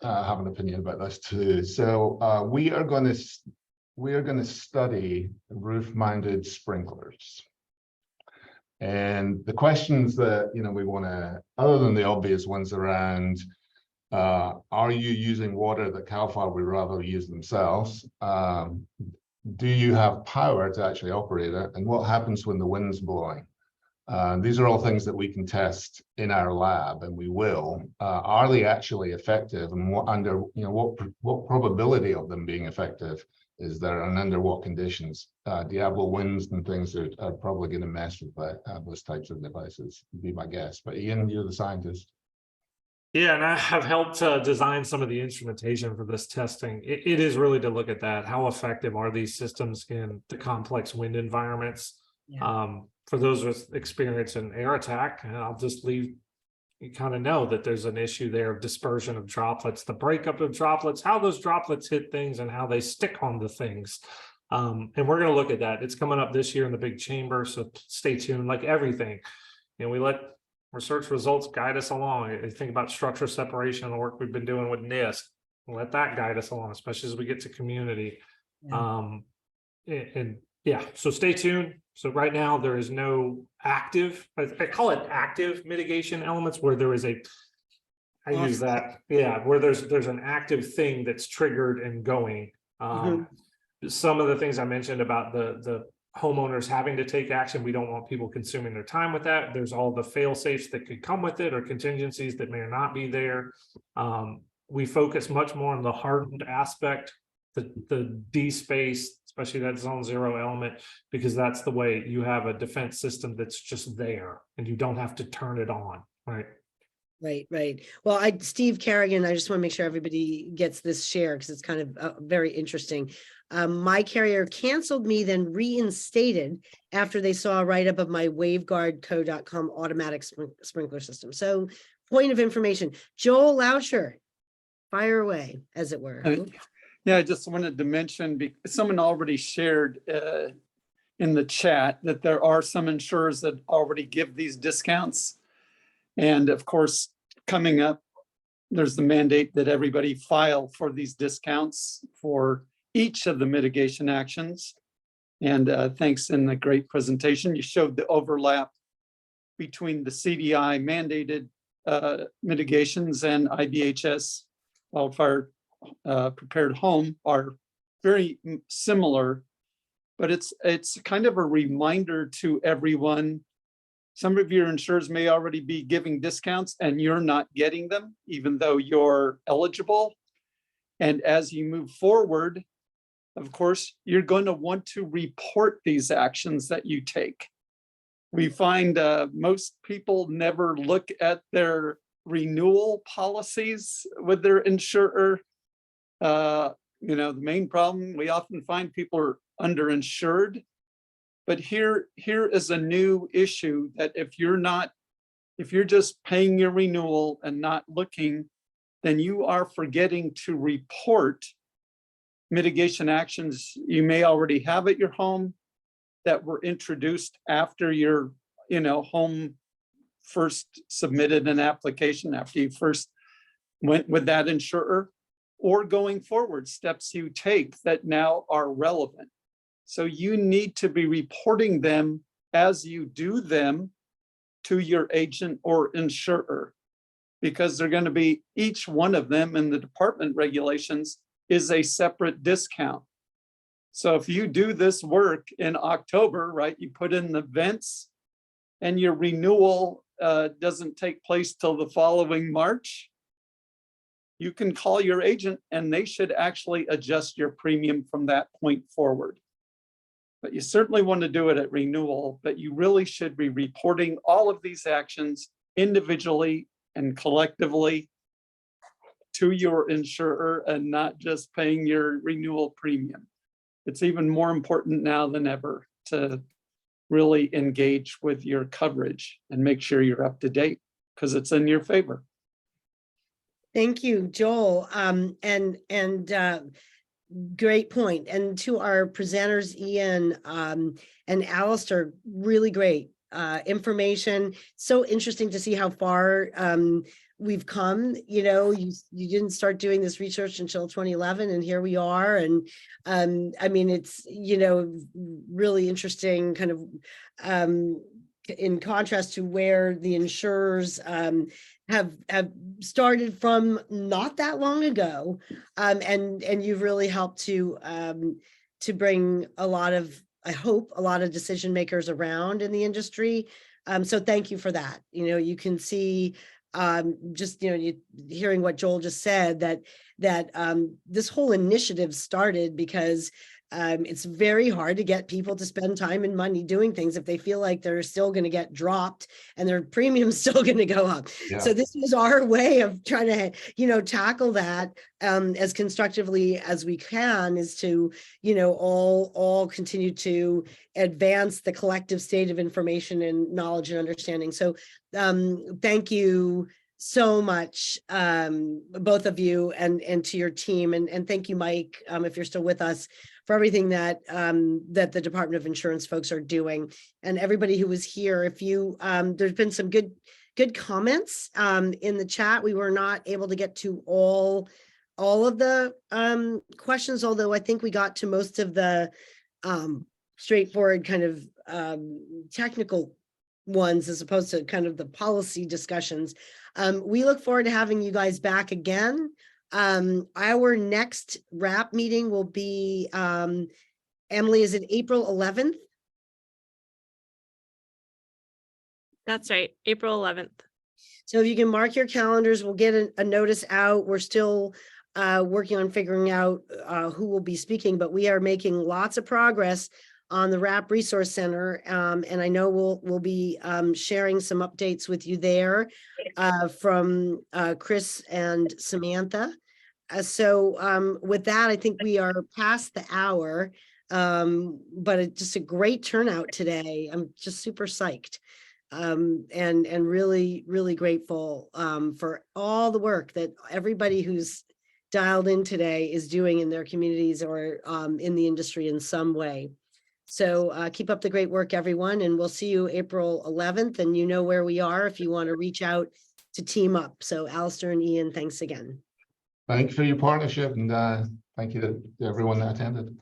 have an opinion about this too. So we are going to study roof-mounted sprinklers, and the questions that we want to, other than the obvious ones around, are you using water that CAL FIRE would rather use themselves? Do you have power to actually operate it? And what happens when the wind's blowing? These are all things that we can test in our lab, and we will. Are they actually effective, and what probability of them being effective is there, and under what conditions? Diablo winds and things are probably going to mess with those types of devices, would be my guess. But Ian, you're the scientist. Yeah, and I have helped design some of the instrumentation for this testing. It is really to look at that. How effective are these systems in the complex wind environments? Yeah. For those with experience in air attack, and I'll just leave you kind of know that there's an issue there of dispersion of droplets, the breakup of droplets, how those droplets hit things and how they stick onto things. And we're going to look at that. It's coming up this year in the big chamber, so stay tuned. Like everything, we let research results guide us along. I think about structure separation and the work we've been doing with NIST. Let that guide us along, especially as we get to community. Yeah. So stay tuned. So right now, there is no active, I call it active mitigation elements where there is I use that, yeah, where there's an active thing that's triggered and going. Some of the things I mentioned about the homeowners having to take action, we don't want people consuming their time with that. There's all the fail safes that could come with it or contingencies that may or not be there. We focus much more on the hardened aspect, the D space, especially that zone 0 element, because that's the way you have a defense system that's just there and you don't have to turn it on, right? Right. Well, Steve Kerrigan, I just want to make sure everybody gets this share because it's kind of very interesting. My carrier canceled me, then reinstated after they saw a write-up of my waveguardco.com automatic sprinkler system. So point of information, Joel Lauscher, fire away, as it were. Yeah, I just wanted to mention, someone already shared in the chat that there are some insurers that already give these discounts. And of course, coming up, there's the mandate that everybody file for these discounts for each of the mitigation actions. And thanks in the great presentation. You showed the overlap between the CDI mandated mitigations and IBHS wildfire prepared home are very similar, but it's kind of a reminder to everyone. Some of your insurers may already be giving discounts and you're not getting them, even though you're eligible. And as you move forward, of course, you're going to want to report these actions that you take. We find most people never look at their renewal policies with their insurer. The main problem, we often find people are underinsured. But here is a new issue that if you're just paying your renewal and not looking, then you are forgetting to report mitigation actions you may already have at your home that were introduced after your home first submitted an application, after you first went with that insurer, or going forward, steps you take that now are relevant. So you need to be reporting them as you do them to your agent or insurer, because they're going to be, each one of them in the department regulations is a separate discount. So if you do this work in October, right, you put in the vents and your renewal doesn't take place till the following March, you can call your agent and they should actually adjust your premium from that point forward. But you certainly want to do it at renewal, but you really should be reporting all of these actions individually and collectively to your insurer and not just paying your renewal premium. It's even more important now than ever to really engage with your coverage and make sure you're up to date because it's in your favor. Thank you, Joel. Great point. And to our presenters, Ian and Alistair, really great information. So interesting to see how far we've come. You didn't start doing this research until 2011, and here we are. And I mean, it's really interesting, kind of in contrast to where the insurers have started from not that long ago, and you've really helped to bring a lot of, I hope, a lot of decision makers around in the industry. So thank you for that. You can see just hearing what Joel just said, that this whole initiative started because it's very hard to get people to spend time and money doing things if they feel like they're still going to get dropped and their premium's still going to go up. Yeah. So this was our way of trying to, tackle that as constructively as we can, is to, all continue to advance the collective state of information and knowledge and understanding. So thank you so much, both of you and to your team. And thank you, Mike, if you're still with us, for everything that that the Department of Insurance folks are doing, and everybody who was here. If you, there's been some good comments in the chat. We were not able to get to all of the questions, although I think we got to most of the straightforward kind of technical ones as opposed to kind of the policy discussions. We look forward to having you guys back again. Our next wrap meeting will be, Emily, is it April 11th? That's right, April 11th. So if you can mark your calendars, we'll get a notice out. We're still working on figuring out who will be speaking, but we are making lots of progress on the RAP Resource Center. And I know we'll be sharing some updates with you there from Chris and Samantha. So with that, I think we are past the hour, but it's just a great turnout today. I'm just super psyched. And really, really grateful for all the work that everybody who's dialed in today is doing in their communities or in the industry in some way. So keep up the great work, everyone, and we'll see you April 11th. And you know where we are if you want to reach out to team up. So Alistair and Ian, thanks again. Thank you for your partnership, and thank you to everyone that attended.